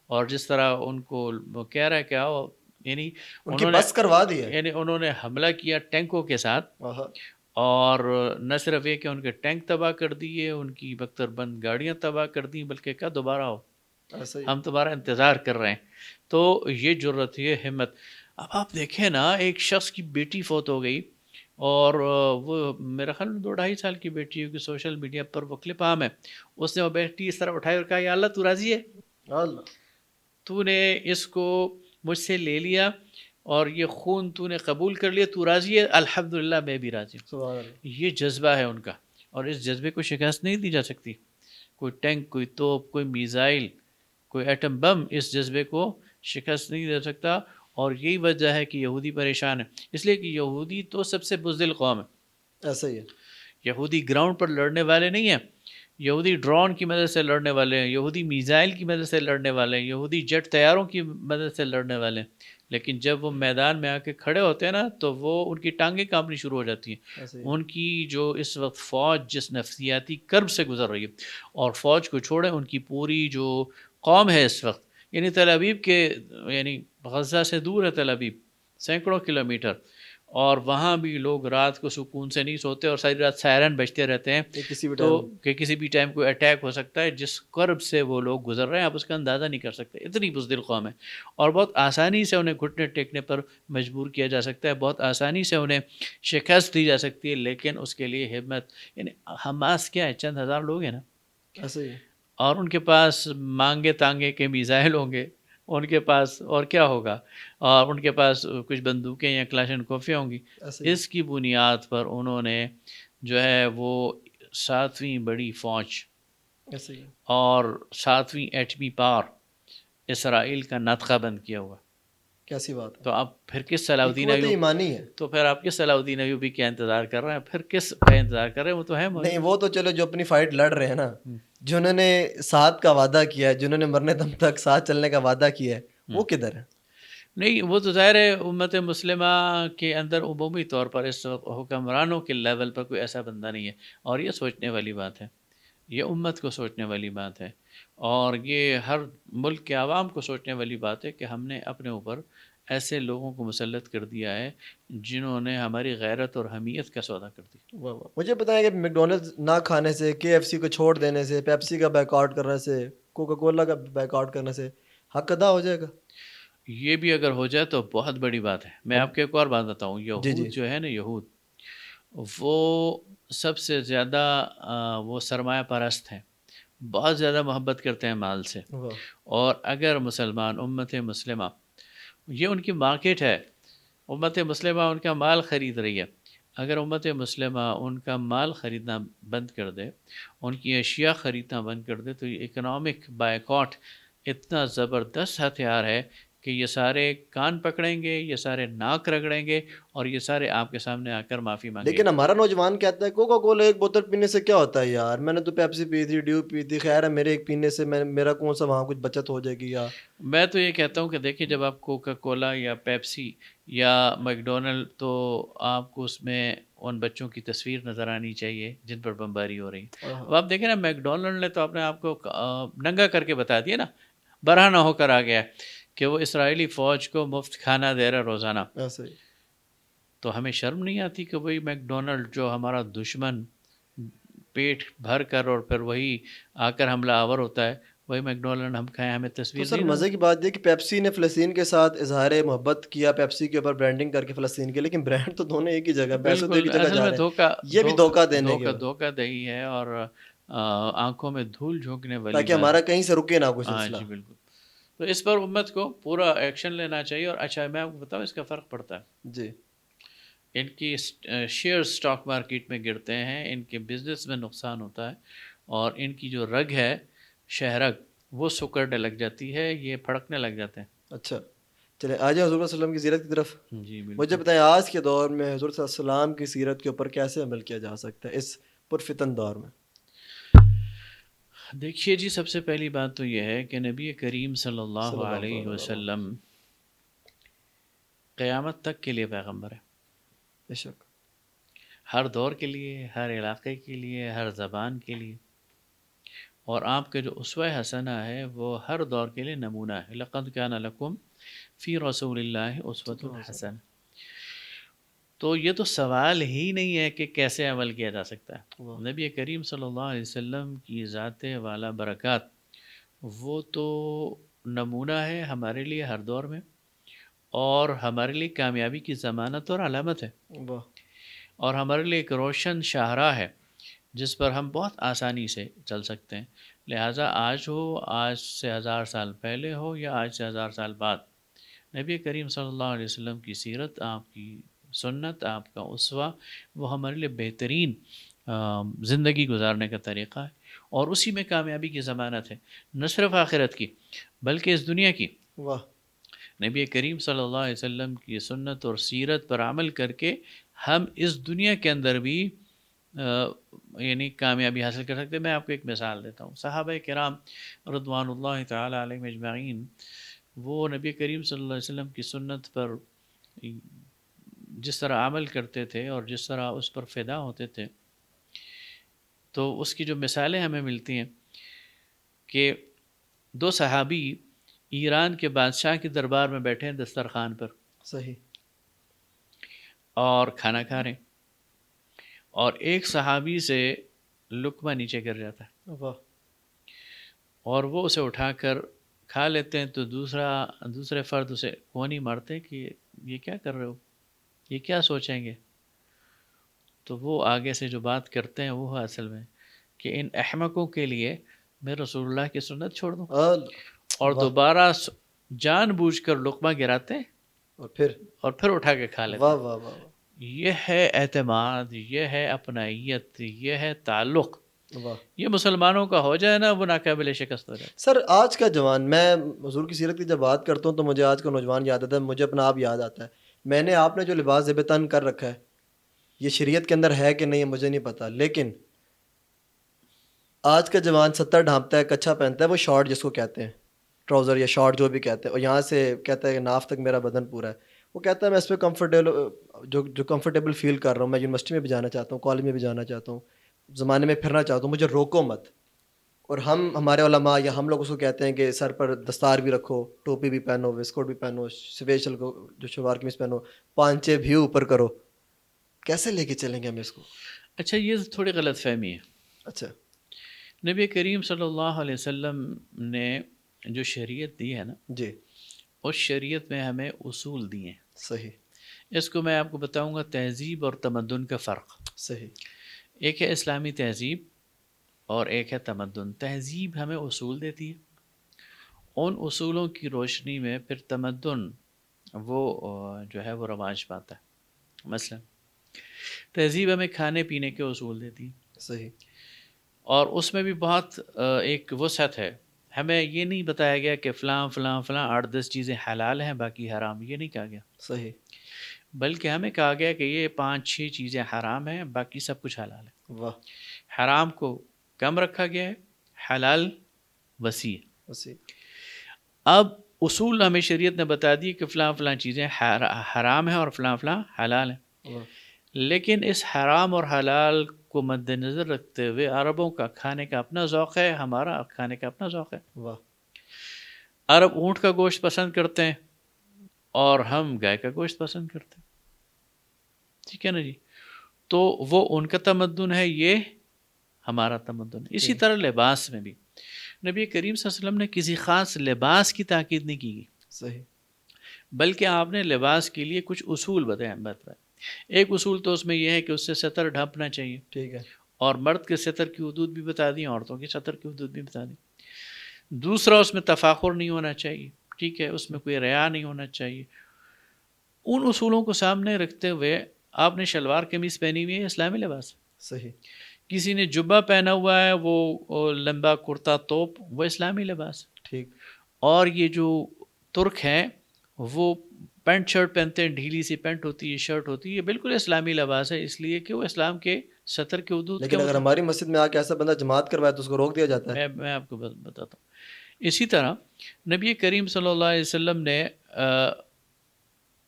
Speaker 1: اور جس طرح ان کو وہ کہہ رہا ہے کہ آؤ، یعنی
Speaker 2: ان کی بس کروا دی ہے.
Speaker 1: یعنی انہوں نے حملہ کیا ٹینکوں کے ساتھ،
Speaker 2: آہا.
Speaker 1: اور نہ صرف یہ کہ ان کے ٹینک تباہ کر دیے، ان کی بختر بند گاڑیاں تباہ کر دیں، بلکہ کیا دوبارہ ہو،
Speaker 2: ایسا ہی.
Speaker 1: ہم تمہارا انتظار کر رہے ہیں. تو یہ جرت، یہ ہمت. اب آپ دیکھیں نا، ایک شخص کی بیٹی فوت ہو گئی، اور وہ میرا خیال میں 2-2.5 سال کی بیٹی ہے، کہ سوشل میڈیا پر وہ کلپ عام ہے، اس نے وہ بیٹی اس طرح اٹھائی اور کہا یا اللہ تو راضی ہے،
Speaker 2: اللہ.
Speaker 1: تو نے اس کو مجھ سے لے لیا، اور یہ خون تو نے قبول کر لیا، تو راضی ہے، الحمدللہ میں بھی راضی ہوں.
Speaker 2: سبحان اللہ.
Speaker 1: یہ جذبہ ہے ان کا، اور اس جذبے کو شکست نہیں دی جا سکتی. کوئی ٹینک، کوئی توپ، کوئی میزائل، کوئی ایٹم بم اس جذبے کو شکست نہیں دے سکتا. اور یہی وجہ ہے کہ یہودی پریشان ہے، اس لیے کہ یہودی تو سب سے بزدل قوم ہے.
Speaker 2: ایسا ہی ہے.
Speaker 1: یہودی گراؤنڈ پر لڑنے والے نہیں ہیں، یہودی ڈرون کی مدد سے لڑنے والے ہیں، یہودی میزائل کی مدد سے لڑنے والے ہیں، یہودی جیٹ طیاروں کی مدد سے لڑنے والے ہیں. لیکن جب وہ میدان میں آ کے کھڑے ہوتے ہیں نا، تو وہ ان کی ٹانگیں کانپنی شروع ہو جاتی ہیں.
Speaker 2: ایسا ہی.
Speaker 1: ان کی جو اس وقت فوج جس نفسیاتی کرب سے گزر رہی ہے، اور فوج کو چھوڑیں، ان کی پوری جو قوم ہے اس وقت، یعنی تل ابیب کے، یعنی غزہ سے دور ہے تل ابیب، سینکڑوں کلومیٹر، اور وہاں بھی لوگ رات کو سکون سے نہیں سوتے اور ساری رات سائرن بجتے رہتے ہیں
Speaker 2: یہ کسی بھی
Speaker 1: تو
Speaker 2: ٹائم
Speaker 1: کہ کسی بھی ٹائم کوئی اٹیک ہو سکتا ہے. جس کرب سے وہ لوگ گزر رہے ہیں آپ اس کا اندازہ نہیں کر سکتے, اتنی بزدل قوم ہے. اور بہت آسانی سے انہیں گھٹنے ٹیکنے پر مجبور کیا جا سکتا ہے, بہت آسانی سے انہیں شکست دی جا سکتی ہے, لیکن اس کے لیے ہمت, یعنی حماس کیا ہے, چند ہزار لوگ ہیں نا,
Speaker 2: ایسے ہی
Speaker 1: اور ان کے پاس مانگے تانگے کے میزائل ہوں گے, ان کے پاس اور کیا ہوگا, اور ان کے پاس کچھ بندوقیں یا کلاشن کوفیاں ہوں گی.
Speaker 2: ایسے ہی
Speaker 1: اس کی بنیاد پر انہوں نے جو ہے وہ 7ویں بڑی فوج
Speaker 2: ایسے ہی
Speaker 1: اور 7ویں ایٹمی پاور اسرائیل کا نطقہ بند کیا ہوا.
Speaker 2: کیسی بات ہے.
Speaker 1: تو اب پھر کس صلاح
Speaker 2: یہ
Speaker 1: الدین
Speaker 2: قوت
Speaker 1: ایوب,
Speaker 2: ایمانی ہے.
Speaker 1: تو پھر آپ کس صلاح الدین ایوبی کیا انتظار کر رہے ہیں, پھر کس کا انتظار کر رہے ہیں, وہ تو ہے موجود.
Speaker 2: نہیں وہ تو چلو جو اپنی فائٹ لڑ رہے ہیں نا, جنہوں نے ساتھ کا وعدہ کیا ہے, جنہوں نے مرنے دم تک ساتھ چلنے کا وعدہ کیا ہے, وہ کدھر ہے؟
Speaker 1: نہیں وہ تو ظاہر ہے امت مسلمہ کے اندر عمومی طور پر اس وقت حکمرانوں کے لیول پر کوئی ایسا بندہ نہیں ہے, اور یہ سوچنے والی بات ہے, یہ امت کو سوچنے والی بات ہے, اور یہ ہر ملک کے عوام کو سوچنے والی بات ہے کہ ہم نے اپنے اوپر ایسے لوگوں کو مسلط کر دیا ہے جنہوں نے ہماری غیرت اور حمیت کا سودا کر دیا.
Speaker 2: واہ واہ. مجھے بتائیں کہ میک ڈونلڈز نہ کھانے سے, کے ایف سی کو چھوڑ دینے سے, پیپسی کا بیک آؤٹ کرنے سے, کوکا کولا کا بیک آؤٹ کرنے سے حق ادا ہو جائے گا؟
Speaker 1: یہ بھی اگر ہو جائے تو بہت بڑی بات ہے. میں آپ کو ایک اور بات بتاؤں,
Speaker 2: جی جی
Speaker 1: یہود جو ہے نا, یہود وہ سب سے زیادہ وہ سرمایہ پرست ہیں, بہت زیادہ محبت کرتے ہیں مال سے.
Speaker 2: واہ
Speaker 1: اور اگر مسلمان امت مسلمہ, یہ ان کی مارکیٹ ہے, امت مسلمہ ان کا مال خرید رہی ہے, اگر امت مسلمہ ان کا مال خریدنا بند کر دے, ان کی اشیاء خریدنا بند کر دے, تو یہ اکنامک بائیکاٹ اتنا زبردست ہتھیار ہے کہ یہ سارے کان پکڑیں گے, یہ سارے ناک رگڑیں گے, اور یہ سارے آپ کے سامنے آ کر معافی مانگیں گے.
Speaker 2: لیکن ہمارا نوجوان کہتا ہے کوکا کولا ایک بوتل پینے سے کیا ہوتا ہے یار, میں نے تو پیپسی پی تھی, ڈیو پی تھی, خیر ہے میرے ایک پینے سے میرا کون سا وہاں کچھ بچت ہو جائے گی. یا
Speaker 1: میں تو یہ کہتا ہوں کہ دیکھیے, جب آپ کوکا کولا یا پیپسی یا میک ڈونلڈ, تو آپ کو اس میں ان بچوں کی تصویر نظر آنی چاہیے جن پر بمباری ہو رہی ہے. اب آپ دیکھیں نا, میک ڈونلڈ نے تو اپنے آپ کو ننگا کر کے بتا دیا نا, برہنہ ہو کر آ گیا کہ وہ اسرائیلی فوج کو مفت کھانا دے رہا روزانہ.
Speaker 2: ایسے ہی
Speaker 1: تو ہمیں شرم نہیں آتی کہ وہی میک ڈونلڈ جو ہمارا دشمن پیٹ بھر کر اور پھر وہی آ کر حملہ آور ہوتا ہے, وہی میک ڈونلڈ ہم کھائیں, ہمیں
Speaker 2: تو
Speaker 1: تصویر
Speaker 2: سر
Speaker 1: نہیں
Speaker 2: مزے کی بات یہ کہ پیپسی نے فلسطین کے ساتھ اظہار محبت کیا, پیپسی کے اوپر برانڈنگ کر کے فلسطین کے, لیکن برانڈ تو دونوں ایک ہی جگہ, پیسے تو ایک
Speaker 1: بالکل.
Speaker 2: ہی جگہ
Speaker 1: اصل
Speaker 2: جا
Speaker 1: میں
Speaker 2: رہے ہیں. یہ بھی دھوکہ دینے کے بعد,
Speaker 1: دھوکہ دہی ہے اور آنکھوں میں دھول جھونکنے والی
Speaker 2: تاکہ
Speaker 1: بات.
Speaker 2: ہمارا کہیں سے رکے نہ کوئی
Speaker 1: ہاں
Speaker 2: سلسلہ.
Speaker 1: جی بالکل. تو اس پر امت کو پورا ایکشن لینا چاہیے. اور اچھا میں آپ کو بتاؤں اس کا فرق پڑتا ہے,
Speaker 2: جی
Speaker 1: ان کی شیئر سٹاک مارکیٹ میں گرتے ہیں, ان کے بزنس میں نقصان ہوتا ہے, اور ان کی جو رگ ہے شہرگ وہ سکڑنے لگ جاتی ہے, یہ پھڑکنے لگ جاتے ہیں.
Speaker 2: اچھا چلے آ جائیں حضور صلی اللہ علیہ وسلم کی سیرت کی طرف.
Speaker 1: جی بالکل.
Speaker 2: مجھے بتائیں آج کے دور میں حضور صلی اللہ علیہ وسلم کی سیرت کے اوپر کیسے عمل کیا جا سکتا ہے اس پرفتن دور میں؟
Speaker 1: دیکھیے جی, سب سے پہلی بات تو یہ ہے کہ نبی کریم صلی اللہ علیہ وسلم قیامت تک کے لیے پیغمبر ہے,
Speaker 2: بے شک,
Speaker 1: ہر دور کے لیے, ہر علاقے کے لیے, ہر زبان کے لیے. اور آپ کے جو اسوہ حسنہ ہے وہ ہر دور کے لیے نمونہ ہے. لقد کان لکم فی رسول اللہ اسوۃ حسنہ. تو یہ تو سوال ہی نہیں ہے کہ کیسے عمل کیا جا سکتا ہے. نبی کریم صلی اللہ علیہ وسلم کی ذات والا برکات وہ تو نمونہ ہے ہمارے لیے ہر دور میں, اور ہمارے لیے کامیابی کی ضمانت اور علامت ہے, اور ہمارے لیے ایک روشن شاہراہ ہے جس پر ہم بہت آسانی سے چل سکتے ہیں. لہٰذا آج ہو, آج سے 1000 سال پہلے ہو, یا آج سے 1000 سال بعد, نبی کریم صلی اللہ علیہ وسلم کی سیرت, آپ کی سنت, آپ کا اسوہ, وہ ہمارے لیے بہترین زندگی گزارنے کا طریقہ ہے, اور اسی میں کامیابی کی ضمانت ہے, نہ صرف آخرت کی بلکہ اس دنیا کی.
Speaker 2: واہ.
Speaker 1: نبی کریم صلی اللہ علیہ وسلم کی سنت اور سیرت پر عمل کر کے ہم اس دنیا کے اندر بھی یعنی کامیابی حاصل کر سکتے. میں آپ کو ایک مثال دیتا ہوں. صحابہ کرام رضوان اللہ تعالی علیہم اجمعین, وہ نبی کریم صلی اللہ علیہ وسلم کی سنت پر جس طرح عمل کرتے تھے اور جس طرح اس پر فدا ہوتے تھے, تو اس کی جو مثالیں ہمیں ملتی ہیں کہ 2 صحابی ایران کے بادشاہ کے دربار میں بیٹھے ہیں دسترخوان پر,
Speaker 2: صحیح,
Speaker 1: اور کھانا کھا رہے ہیں اور ایک صحابی سے لقمہ نیچے گر جاتا ہے
Speaker 2: واہ
Speaker 1: اور وہ اسے اٹھا کر کھا لیتے ہیں تو دوسرے فرد اسے وہ نہیں مارتے کہ یہ کیا کر رہے ہو، یہ کیا سوچیں گے. تو وہ آگے سے جو بات کرتے ہیں وہ ہے اصل میں کہ ان احمقوں کے لیے میں رسول اللہ کی سنت چھوڑ دوں اور
Speaker 2: واہ
Speaker 1: دوبارہ جان بوجھ کر لقمہ گراتے ہیں
Speaker 2: اور
Speaker 1: پھر اٹھا کے کھا لیتے
Speaker 2: واہ
Speaker 1: ہیں.
Speaker 2: واہ واہ واہ
Speaker 1: یہ ہے اعتماد، یہ ہے اپنائیت، یہ ہے تعلق.
Speaker 2: واہ.
Speaker 1: یہ مسلمانوں کا ہو جائے نا وہ ناقابل شکست ہو جائے.
Speaker 2: سر آج کا جوان، میں حضور کی سیرت کی جب بات کرتا ہوں تو مجھے آج کا نوجوان یاد آتا ہے، مجھے اپنا آپ یاد آتا ہے. میں نے آپ نے جو لباس زیب تن کر رکھا ہے یہ شریعت کے اندر ہے کہ نہیں مجھے نہیں پتا، لیکن آج کا جوان 70 ڈھانپتا ہے، کچھا پہنتا ہے، وہ شارٹ جس کو کہتے ہیں، ٹراؤزر یا شارٹ جو بھی کہتے ہیں، اور یہاں سے کہتا ہے کہ ناف تک میرا بدن پورا ہے. وہ کہتا ہے میں اس پہ جو کمفرٹیبل فیل کر رہا ہوں، میں یونیورسٹی میں بھی جانا چاہتا ہوں، کالج میں بھی جانا چاہتا ہوں، زمانے میں پھرنا چاہتا ہوں، مجھے روکو مت. اور ہمارے علماء یا ہم لوگ اس کو کہتے ہیں کہ سر پر دستار بھی رکھو، ٹوپی بھی پہنو، ویسکوٹ بھی پہنو، سویشل کو جو شلوار قمیص پہنو، پانچے بھی اوپر کرو. کیسے لے کے چلیں گے ہم اس کو؟
Speaker 1: اچھا یہ تھوڑی غلط فہمی ہے.
Speaker 2: اچھا
Speaker 1: نبی کریم صلی اللہ علیہ وسلم نے جو شریعت دی ہے نا،
Speaker 2: جی
Speaker 1: اس شریعت میں ہمیں اصول دیے ہیں.
Speaker 2: صحیح
Speaker 1: اس کو میں آپ کو بتاؤں گا تہذیب اور تمدن کا فرق.
Speaker 2: صحیح.
Speaker 1: ایک ہے اسلامی تہذیب اور ایک ہے تمدن. تہذیب ہمیں اصول دیتی ہے، ان اصولوں کی روشنی میں پھر تمدن وہ جو ہے وہ رواج پاتا ہے. مثلا تہذیب ہمیں کھانے پینے کے اصول دیتی ہے،
Speaker 2: صحیح.
Speaker 1: اور اس میں بھی بہت ایک وسعت ہے. ہمیں یہ نہیں بتایا گیا کہ فلاں فلاں فلاں 8-10 چیزیں حلال ہیں باقی حرام، یہ نہیں کہا گیا.
Speaker 2: صحیح.
Speaker 1: بلکہ ہمیں کہا گیا کہ یہ 5-6 چیزیں حرام ہیں، باقی سب کچھ حلال ہے.
Speaker 2: واہ.
Speaker 1: حرام کو کم رکھا گیا ہے، حلال وسیع.
Speaker 2: وسیع.
Speaker 1: اب اصول ہمیں شریعت نے بتا دی کہ فلاں فلاں چیزیں حرام ہیں اور فلاں فلاں حلال ہیں.
Speaker 2: واہ.
Speaker 1: لیکن اس حرام اور حلال کو مد نظر رکھتے ہوئے عربوں کا کھانے کا اپنا ذوق ہے، ہمارا کھانے کا اپنا ذوق ہے.
Speaker 2: واہ.
Speaker 1: عرب اونٹ کا گوشت پسند کرتے ہیں اور ہم گائے کا گوشت پسند کرتے ہیں. ٹھیک ہے نا جی. تو وہ ان کا تمدن ہے، یہ ہمارا تمدن ہے. اسی طرح لباس میں بھی نبی کریم صلی اللہ علیہ وسلم نے کسی خاص لباس کی تاکید نہیں کی گئی،
Speaker 2: صحیح.
Speaker 1: بلکہ آپ نے لباس کے لیے کچھ اصول بتائے. ایک اصول تو اس میں یہ ہے کہ اس سے سطر ڈھانپنا چاہیے،
Speaker 2: ٹھیک ہے.
Speaker 1: اور مرد کے سطر کی حدود بھی بتا دی، عورتوں کے سطر کی حدود بھی بتا دی. دوسرا اس میں تفاخر نہیں ہونا چاہیے، ٹھیک ہے، اس میں کوئی ریا نہیں ہونا چاہیے. ان اصولوں کو سامنے رکھتے ہوئے آپ نے شلوار قمیص پہنی ہوئی ہے، اسلامی لباس.
Speaker 2: صحیح.
Speaker 1: کسی نے جبہ پہنا ہوا ہے، وہ لمبا کرتا توپ، وہ اسلامی لباس.
Speaker 2: ٹھیک.
Speaker 1: اور یہ جو ترک ہیں وہ پینٹ شرٹ پہنتے ہیں، ڈھیلی سی پینٹ ہوتی ہے، شرٹ ہوتی ہے، یہ بالکل اسلامی لباس ہے، اس لیے کہ وہ اسلام کے سطر کے حدود
Speaker 2: لیکن اگر ہماری مسجد میں آ کے ایسا بندہ جماعت کروائے تو اس کو روک دیا جاتا ہے.
Speaker 1: میں آپ کو بتاتا ہوں. اسی طرح نبی کریم صلی اللہ علیہ وسلم نے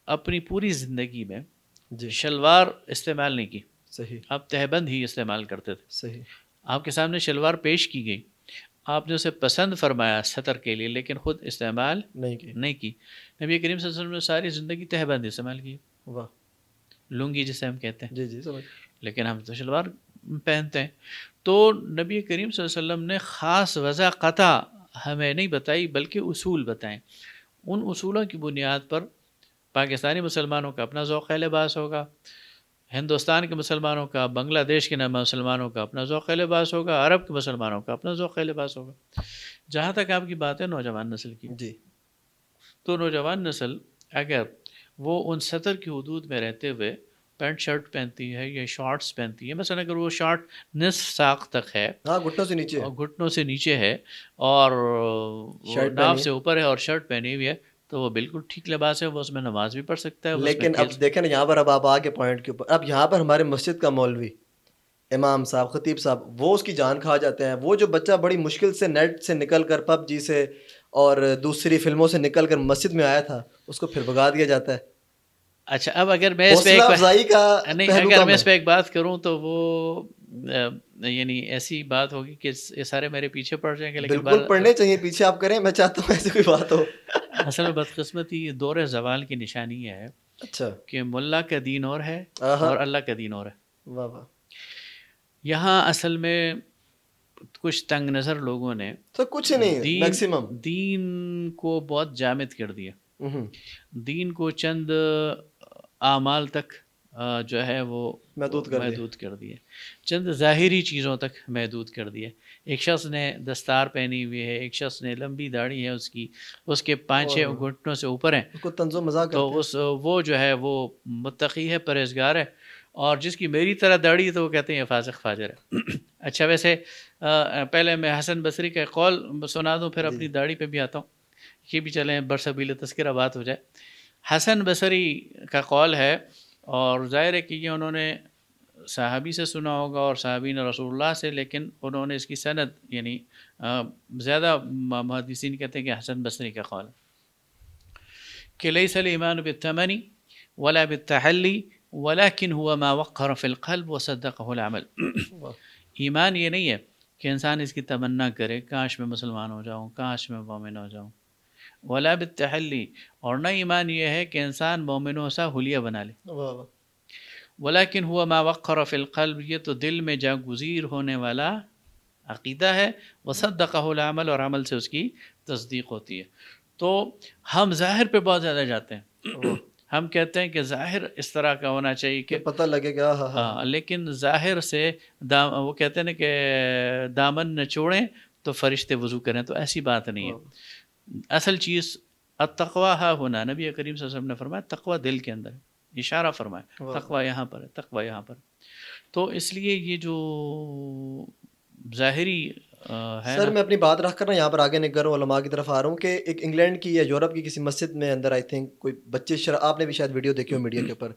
Speaker 1: اپنی پوری زندگی میں
Speaker 2: جی
Speaker 1: شلوار استعمال نہیں کی.
Speaker 2: صحیح.
Speaker 1: آپ تہبند ہی استعمال کرتے تھے.
Speaker 2: صحیح.
Speaker 1: آپ کے سامنے شلوار پیش کی گئی، آپ نے اسے پسند فرمایا سطر کے لیے، لیکن خود استعمال
Speaker 2: نہیں کی.
Speaker 1: نہیں کی. نبی کریم صلی اللہ علیہ وسلم نے ساری زندگی تہبند استعمال کی.
Speaker 2: واہ.
Speaker 1: لنگی جسے ہم کہتے ہیں،
Speaker 2: جی جی سمجھ.
Speaker 1: لیکن ہم تو شلوار پہنتے ہیں. تو نبی کریم صلی اللہ علیہ وسلم نے خاص وضع قطع ہمیں نہیں بتائی، بلکہ اصول بتائیں. ان اصولوں کی بنیاد پر پاکستانی مسلمانوں کا اپنا ذوق لباس ہوگا، ہندوستان کے مسلمانوں کا، بنگلہ دیش کے مسلمانوں کا اپنا ذوق لباس ہوگا، عرب کے مسلمانوں کا اپنا ذوق لباس ہوگا. جہاں تک آپ کی بات ہے نوجوان نسل کی،
Speaker 2: جی
Speaker 1: تو نوجوان نسل اگر وہ ان سطر کی حدود میں رہتے ہوئے پینٹ شرٹ پہنتی ہے یا شارٹس پہنتی ہے، مثلا اگر وہ شارٹ نصف ساق تک ہے،
Speaker 2: ہاں گھٹنوں سے نیچے
Speaker 1: اور گھٹنوں سے نیچے ہے، اور ناف سے اوپر ہے اور شرٹ پہنی ہوئی ہے، تو وہ بالکل ٹھیک لباس ہے، وہ اس میں نماز بھی پڑھ سکتا ہے.
Speaker 2: لیکن اب دیکھیں نا یہاں پر، اب آپ آگے پوائنٹ کے اوپر، اب یہاں پر ہمارے مسجد کا مولوی، امام صاحب، خطیب صاحب، وہ اس کی جان کھا جاتے ہیں. وہ جو بچہ بڑی مشکل سے نیٹ سے نکل کر، پب جی سے اور دوسری فلموں سے نکل کر مسجد میں آیا تھا، اس کو پھر بھگا دیا جاتا ہے.
Speaker 1: اچھا اب اگر میں اس پہ ایک بات کروں تو وہ یعنی ایسی بات ہوگی کہ یہ سارے میرے پیچھے پڑ جائیں گے. لیکن
Speaker 2: بالکل پڑھنے چاہیے پیچھے، آپ کریں، میں چاہتا ہوں ایسی کوئی بات ہو.
Speaker 1: اصل میں بدقسمتی دور زوال کی نشانی ہے
Speaker 2: اچھا
Speaker 1: کہ ملا کا دین اور ہے
Speaker 2: آہا،
Speaker 1: اور اللہ کا دین اور ہے.
Speaker 2: واہ واہ.
Speaker 1: یہاں اصل میں کچھ تنگ نظر لوگوں نے
Speaker 2: تو کچھ نہیں
Speaker 1: دین
Speaker 2: میکسیمم.
Speaker 1: دین کو بہت جامد کر دیا. دین کو چند اعمال تک جو ہے وہ محدود کر دیے، چند ظاہری چیزوں تک محدود کر دیے. ایک شخص نے دستار پہنی ہوئی ہے، ایک شخص نے لمبی داڑھی ہے اس کے 5-6 گھٹنوں سے اوپر ہیں،
Speaker 2: اس کو طنز و مزاح
Speaker 1: تو
Speaker 2: کرتے ہیں.
Speaker 1: وہ جو ہے وہ متقی ہے، پرہیزگار ہے. اور جس کی میری طرح داڑھی ہے تو وہ کہتے ہیں یہ فاسق فاجر ہے. اچھا ویسے پہلے میں حسن بصری کا قول سنا دوں، پھر اپنی داڑھی پہ بھی آتا ہوں، یہ بھی چلیں برسبیل تذکرہ بات ہو جائے. حسن بصری کا قول ہے، اور ظاہر ہے کہ یہ انہوں نے صحابی سے سنا ہوگا اور صحابین رسول اللہ سے، لیکن انہوں نے اس کی سند یعنی زیادہ محدثین کہتے ہیں کہ حسن بصری کا قول ہے کہ لیس الایمان بالثمن ولا بالتحلی ولكن هو ما وقر في القلب وصدقه العمل. ایمان یہ نہیں ہے کہ انسان اس کی تمنا کرے کاش میں مسلمان ہو جاؤں، کاش میں مومن ہو جاؤں. ولا بالتحلی، اور نہ ایمان یہ ہے کہ انسان مومنوں سا حلیہ بنا لے. ولیکن ہوا ما وقر فی القلب، یہ تو دل میں جاگزیر ہونے والا عقیدہ ہے. وصدقہ العمل، اور عمل سے اس کی تصدیق ہوتی ہے. تو ہم ظاہر پہ بہت زیادہ جاتے ہیں. ہم کہتے ہیں کہ ظاہر اس طرح کا ہونا چاہیے کہ
Speaker 2: پتہ لگے گا.
Speaker 1: لیکن ظاہر سے وہ کہتے ہیں نا کہ دامن نہ چھوڑیں تو فرشتے وضو کریں، تو ایسی بات نہیں ہے. اصل چیز التقویٰ ہا ہونا، نبی کریم صلی اللہ علیہ وسلم نے فرمایا تقویٰ دل کے اندر ہے، اشارہ فرمایا تقویٰ یہاں پر ہے، تقویٰ یہاں پر. تو اس لیے یہ جو ظاہری ہے
Speaker 2: سر میں اپنی بات رکھ کر نا یہاں پر آگے نہیں کر رہا ہوں، علماء کی طرف آ رہا ہوں کہ ایک انگلینڈ کی یا یورپ کی کسی مسجد میں اندر آئی تھنک کوئی بچے آپ نے بھی شاید ویڈیو دیکھی ہو میڈیا کے اوپر،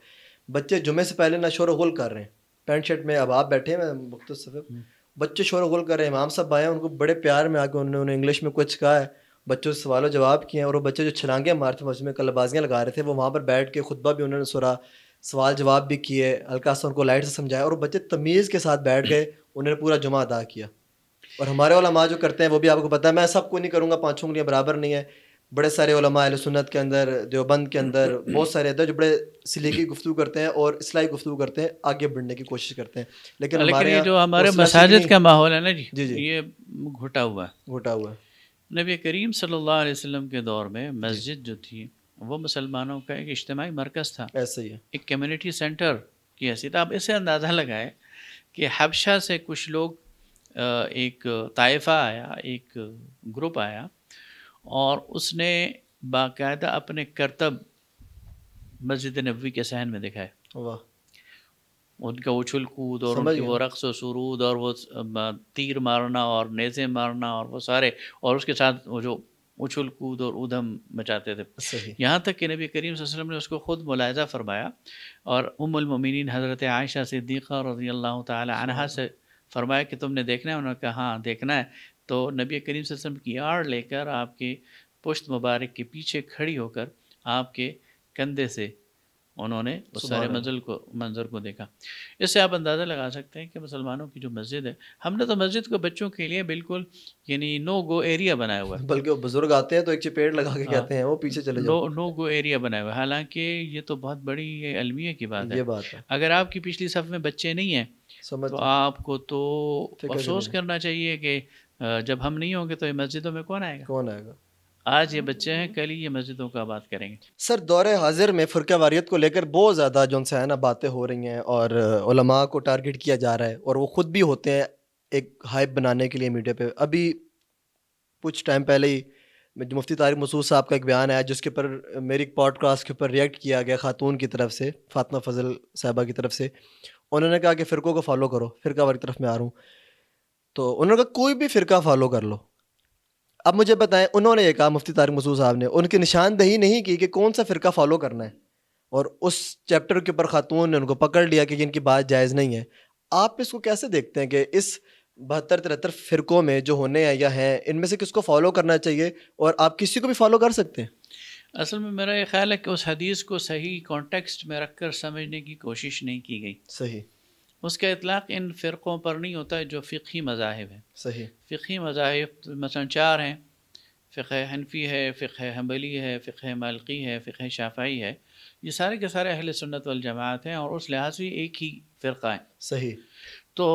Speaker 2: بچے جمعے سے پہلے نہ شور و غل کر رہے ہیں پینٹ شرٹ میں. اب آپ بیٹھے ہیں مختصر بچے شور و غل کر رہے ہیں، امام صاحب آئے ہیں، ان کو بڑے پیار میں آ کے انہوں نے انگلش میں کچھ کہا ہے، بچوں سے سوال و جواب کیے ہیں. اور وہ بچے جو چھلانگیں مارتے مسجد میں کلہ بازیاں لگا رہے تھے، وہ وہاں پر بیٹھ کے خطبہ بھی انہوں نے سنا، سوال جواب بھی کیے، ہلکا سا ان کو لائٹ سے سمجھایا، اور وہ بچے تمیز کے ساتھ بیٹھ گئے، انہوں نے پورا جمعہ ادا کیا. اور ہمارے علماء جو کرتے ہیں وہ بھی آپ کو پتہ ہے، میں سب کو نہیں کروں گا، 5 انگلیاں برابر نہیں ہے. بڑے سارے علماء اہل سنت کے اندر، دیوبند کے اندر بہت سارے ادھر جو بڑے سلیقی گفتگو کرتے ہیں اور اصلاحی گفتگو کرتے ہیں، آگے بڑھنے کی کوشش کرتے ہیں. لیکن
Speaker 1: یہ جو ہمارے مساجد کا ماحول ہے نا
Speaker 2: جی
Speaker 1: یہ گھٹا ہوا
Speaker 2: ہے.
Speaker 1: نبی کریم صلی اللہ علیہ وسلم کے دور میں مسجد جو تھی وہ مسلمانوں کا ایک اجتماعی مرکز تھا،
Speaker 2: ایسا ہی ہے،
Speaker 1: ایک کمیونٹی سینٹر کی حیثیت. آپ اسے اندازہ لگائیں کہ حبشہ سے کچھ لوگ، ایک طائفہ آیا، ایک گروپ آیا، اور اس نے باقاعدہ اپنے کرتب مسجد نبوی کے صحن میں دکھائے. ان کا اچھل کود اور ان کی وہ رقص و سرود اور وہ تیر مارنا اور نیزے مارنا اور وہ سارے، اور اس کے ساتھ وہ جو اچھل کود اور ادھم مچاتے تھے. یہاں تک کہ نبی کریم صلی اللہ علیہ وسلم نے اس کو خود ملاحظہ فرمایا، اور ام المومنین حضرت عائشہ صدیقہ رضی اللہ تعالی عنہا سے فرمایا کہ تم نے دیکھنا ہے؟ انہوں نے کہا ہاں دیکھنا ہے. تو نبی کریم صلی اللہ علیہ وسلم کی آڑ لے کر آپ کے پشت مبارک کے پیچھے کھڑی ہو کر آپ کے کندھے سے انہوں نے اس سارے منظر کو دیکھا. اس سے آپ اندازہ لگا سکتے ہیں کہ مسلمانوں کی جو مسجد ہے، ہم نے تو مسجد کو بچوں کے لیے بالکل یعنی نو گو ایریا بنایا ہوا ہے،
Speaker 2: بلکہ بزرگ آتے ہیں تو ایک چپیڑ لگا کے کہتے ہیں وہ پیچھے چلے جاؤ،
Speaker 1: نو گو ایریا بنایا ہوا ہے. حالانکہ یہ تو بہت بڑی علمیہ کی بات ہے.
Speaker 2: یہ بات ہے،
Speaker 1: اگر آپ کی پچھلی صف میں بچے نہیں ہیں تو آپ کو تو افسوس کرنا چاہیے کہ جب ہم نہیں ہوں گے تو یہ مسجدوں میں کون آئے گا؟ آج یہ بچے ہیں، کل ہی یہ مسجدوں کا بات کریں گے.
Speaker 2: سر دور حاضر میں فرقہ واریت کو لے کر بہت زیادہ جو ہے نا باتیں ہو رہی ہیں، اور علماء کو ٹارگٹ کیا جا رہا ہے، اور وہ خود بھی ہوتے ہیں ایک ہائپ بنانے کے لیے میڈیا پہ. ابھی کچھ ٹائم پہلے ہی مفتی طارق مسعود صاحب کا ایک بیان آیا جس کے اوپر میری ایک پوڈ کاسٹ کے اوپر ریئیکٹ کیا گیا خاتون کی طرف سے، فاطمہ فضل صاحبہ کی طرف سے. انہوں نے کہا کہ فرقوں کو فالو کرو، فرقہ والی طرف میں آ رہا ہوں. تو انہوں نے کہا کوئی بھی فرقہ فالو کر لو. اب مجھے بتائیں، انہوں نے یہ کہا مفتی طارق مسعود صاحب نے، ان کی نشاندہی نہیں کی کہ کون سا فرقہ فالو کرنا ہے، اور اس چیپٹر کے اوپر خاتون نے ان کو پکڑ لیا کہ ان کی بات جائز نہیں ہے. آپ اس کو کیسے دیکھتے ہیں کہ اس 72-73 فرقوں میں جو ہونے ہیں یا ہیں، ان میں سے کس کو فالو کرنا چاہیے، اور آپ کسی کو بھی فالو کر سکتے ہیں؟
Speaker 1: اصل میں میرا یہ خیال ہے کہ اس حدیث کو صحیح کانٹیکسٹ میں رکھ کر سمجھنے کی کوشش نہیں کی گئی.
Speaker 2: صحیح.
Speaker 1: اس کا اطلاق ان فرقوں پر نہیں ہوتا ہے جو فقہی مذاہب ہیں.
Speaker 2: صحیح.
Speaker 1: فقہی مذاہب مثلا 4 ہیں، فقہ حنفی ہے، فقہ حنبلی ہے، فقہ مالکی ہے، فقہ شافعی ہے، یہ سارے کے سارے اہل سنت والجماعت ہیں، اور اس لحاظ سے ایک ہی فرقہ ہے.
Speaker 2: صحیح.
Speaker 1: تو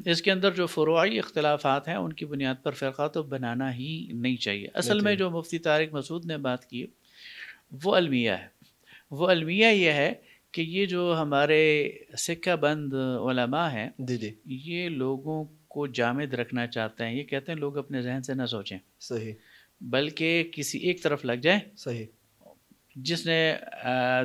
Speaker 1: اس کے اندر جو فروعی اختلافات ہیں ان کی بنیاد پر فرقہ تو بنانا ہی نہیں چاہیے. اصل میں جو مفتی طارق مسعود نے بات کی وہ المیہ ہے. وہ المیہ یہ ہے کہ یہ جو ہمارے سکہ بند علماء ہیں
Speaker 2: جی جی
Speaker 1: یہ لوگوں کو جامد رکھنا چاہتے ہیں. یہ کہتے ہیں لوگ اپنے ذہن سے نہ سوچیں
Speaker 2: صحیح
Speaker 1: بلکہ کسی ایک طرف لگ جائیں.
Speaker 2: صحیح.
Speaker 1: جس نے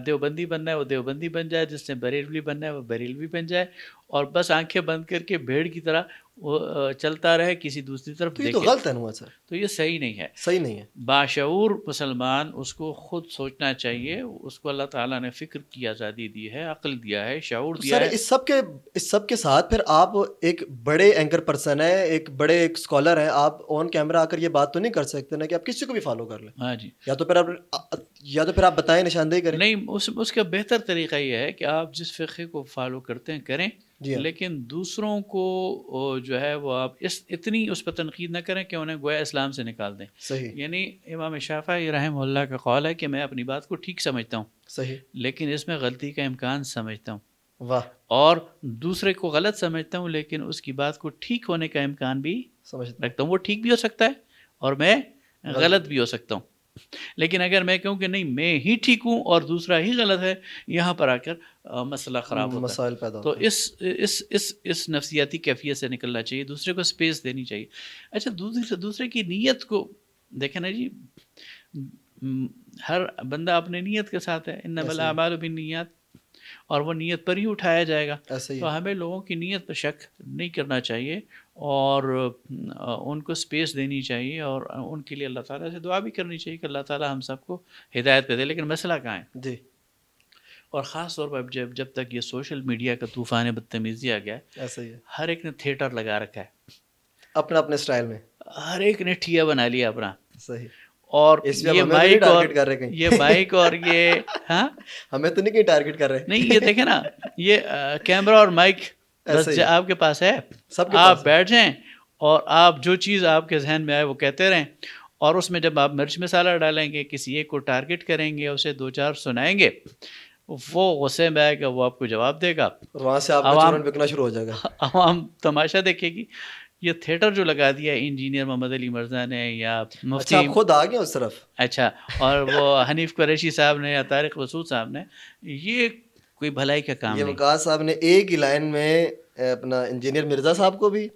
Speaker 1: دیوبندی بننا ہے وہ دیوبندی بن جائے، جس نے بریلوی بننا ہے وہ بریلوی بن جائے، اور بس آنکھیں بند کر کے بھیڑ کی طرح وہ چلتا رہے، کسی دوسری طرف
Speaker 2: تو یہ تو
Speaker 1: دیکھے.
Speaker 2: غلط ہے نا سر،
Speaker 1: تو یہ صحیح نہیں ہے.
Speaker 2: صحیح نہیں ہے.
Speaker 1: باشعور مسلمان اس کو خود سوچنا چاہیے. اس کو اللہ تعالیٰ نے فکر کی آزادی دی ہے، عقل دیا ہے، شعور دیا
Speaker 2: سر
Speaker 1: ہے.
Speaker 2: اس سب کے ساتھ پھر آپ ایک بڑے اینکر پرسن ہیں، ایک بڑے ایک اسکالر ہیں، آپ آن کیمرہ آ کر یہ بات تو نہیں کر سکتے نا کہ آپ کسی کو بھی فالو کر لیں.
Speaker 1: ہاں جی.
Speaker 2: یا تو پھر آپ بتائیں، نشاندہی کریں.
Speaker 1: نہیں، اس کا بہتر طریقہ یہ ہے کہ آپ جس فقہ کو فالو کرتے ہیں کریں،
Speaker 2: جی ہاں.
Speaker 1: لیکن دوسروں کو جو ہے وہ آپ اتنی اس پر تنقید نہ کریں کہ انہیں گویا اسلام سے نکال دیں.
Speaker 2: صحیح.
Speaker 1: یعنی امام شافعی رحمہ اللہ کا قول ہے کہ میں اپنی بات کو ٹھیک سمجھتا ہوں،
Speaker 2: صحیح.
Speaker 1: لیکن اس میں غلطی کا امکان سمجھتا ہوں.
Speaker 2: واہ.
Speaker 1: اور دوسرے کو غلط سمجھتا ہوں لیکن اس کی بات کو ٹھیک ہونے کا امکان بھی
Speaker 2: سمجھتا
Speaker 1: رکھتا ہوں. وہ ٹھیک بھی ہو سکتا ہے اور میں غلط بھی ہو سکتا ہوں. لیکن اگر میں کہوں کہ نہیں میں ہی ٹھیک ہوں اور دوسرا ہی غلط ہے، یہاں پر آ کر مسئلہ خراب ہوتا ہے.
Speaker 2: مسائل پیدا
Speaker 1: تو
Speaker 2: ہوتے ہیں.
Speaker 1: اس نفسیاتی کیفیت سے نکلنا چاہیے، دوسرے کو سپیس دینی چاہیے. اچھا، دوسرے کی نیت کو دیکھیں نا جی. ہر بندہ اپنے نیت کے ساتھ ہے، انما الاعمال بالنیات، اور وہ نیت پر ہی اٹھایا جائے گا. تو ہمیں لوگوں کی نیت پر شک نہیں کرنا چاہیے اور ان کو سپیس دینی چاہیے، اور ان کے لیے اللہ تعالیٰ سے دعا بھی کرنی چاہیے کہ اللہ تعالیٰ ہم سب کو ہدایت پہ دے. لیکن مسئلہ کہاں ہے؟
Speaker 2: جی.
Speaker 1: اور خاص طور پر جب تک یہ سوشل میڈیا کا طوفان بدتمیزی آ گیا ہے،
Speaker 2: ایسا ہی ہے.
Speaker 1: ہر ایک نے تھیٹر لگا رکھا ہے
Speaker 2: اپنا اپنے سٹائل میں.
Speaker 1: ہر ایک نے ٹھیا بنا لیا اپنا.
Speaker 2: صحیح.
Speaker 1: اور
Speaker 2: یہ مائک
Speaker 1: اور یہ ہاں
Speaker 2: ہمیں تو نہیں کہیں ٹارگیٹ کر رہے.
Speaker 1: نہیں، یہ دیکھیں نا، یہ کیمرہ اور مائک بس آپ کے پاس ہے، آپ بیٹھ جائیں اور آپ جو چیز آپ کے ذہن میں آئے وہ کہتے رہیں. اور اس میں جب آپ مرچ مسالہ ڈالیں گے، کسی ایک کو ٹارگٹ کریں گے، اسے 2-4 سنائیں گے، وہ غصے میں آئے گا، وہ آپ کو جواب دے گا،
Speaker 2: وہاں سے آپ کا چورن بکنا شروع ہو جائے گا،
Speaker 1: عوام تماشا دیکھے گی. یہ تھیٹر جو لگا دیا انجینئر محمد علی مرزا نے یا مفتی،
Speaker 2: اچھا آپ خود آ گئے اس طرف.
Speaker 1: اچھا، اور وہ حنیف قریشی صاحب نے یا طارق مسعود صاحب نے، یہ کوئی بھلائی کا کام نہیں.
Speaker 2: یہ وقاص صاحب نے ایک ہی لائن میں اپنا انجینئر مرزا صاحب کو بھی،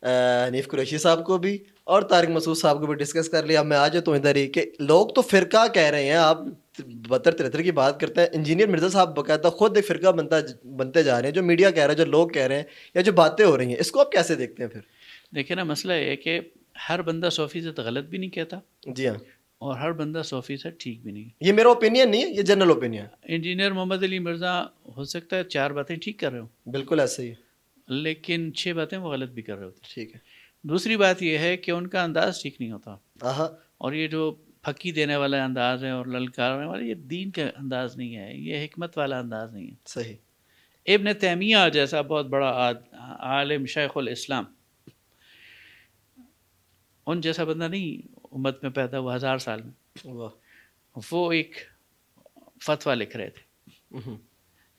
Speaker 2: حنیف قریشی صاحب کو بھی اور طارق مسعود صاحب کو بھی ڈسکس کر لیا. اب میں آ جاتا ہوں ادھر ہی کہ لوگ تو فرقہ کہہ رہے ہیں، آپ 72-73 کی بات کرتے ہیں. انجینئر مرزا صاحب باقاعدہ خود ایک فرقہ بنتے جا رہے ہیں. جو میڈیا کہہ رہا ہے، جو لوگ کہہ رہے ہیں، یا جو باتیں ہو رہی ہیں، اس کو آپ کیسے دیکھتے ہیں پھر؟
Speaker 1: دیکھیں نا، مسئلہ یہ ہے کہ ہر بندہ 100% غلط بھی نہیں کہتا.
Speaker 2: جی ہاں.
Speaker 1: اور ہر بندہ 100% ٹھیک بھی نہیں.
Speaker 2: یہ میرا اوپینین نہیں ہے، یہ جنرل اوپینین.
Speaker 1: انجینئر محمد علی مرزا ہو سکتا ہے 4 باتیں ٹھیک کر رہے ہوں،
Speaker 2: بالکل ایسا ہی ہے،
Speaker 1: لیکن 6 باتیں وہ غلط بھی کر رہے ہوتے.
Speaker 2: ٹھیک ہے.
Speaker 1: دوسری بات یہ ہے کہ ان کا انداز ٹھیک نہیں ہوتا، اور یہ جو پھکی دینے والا انداز ہے اور للکارنے والا، یہ دین کا انداز نہیں ہے، یہ حکمت والا انداز نہیں ہے.
Speaker 2: صحیح.
Speaker 1: ابن تیمیہ جیسا بہت بڑا عالم، شیخ الاسلام، ان جیسا بندہ نہیں امت میں پیدا ہوا 1000 سال میں. وہ ایک فتویٰ لکھ رہے تھے،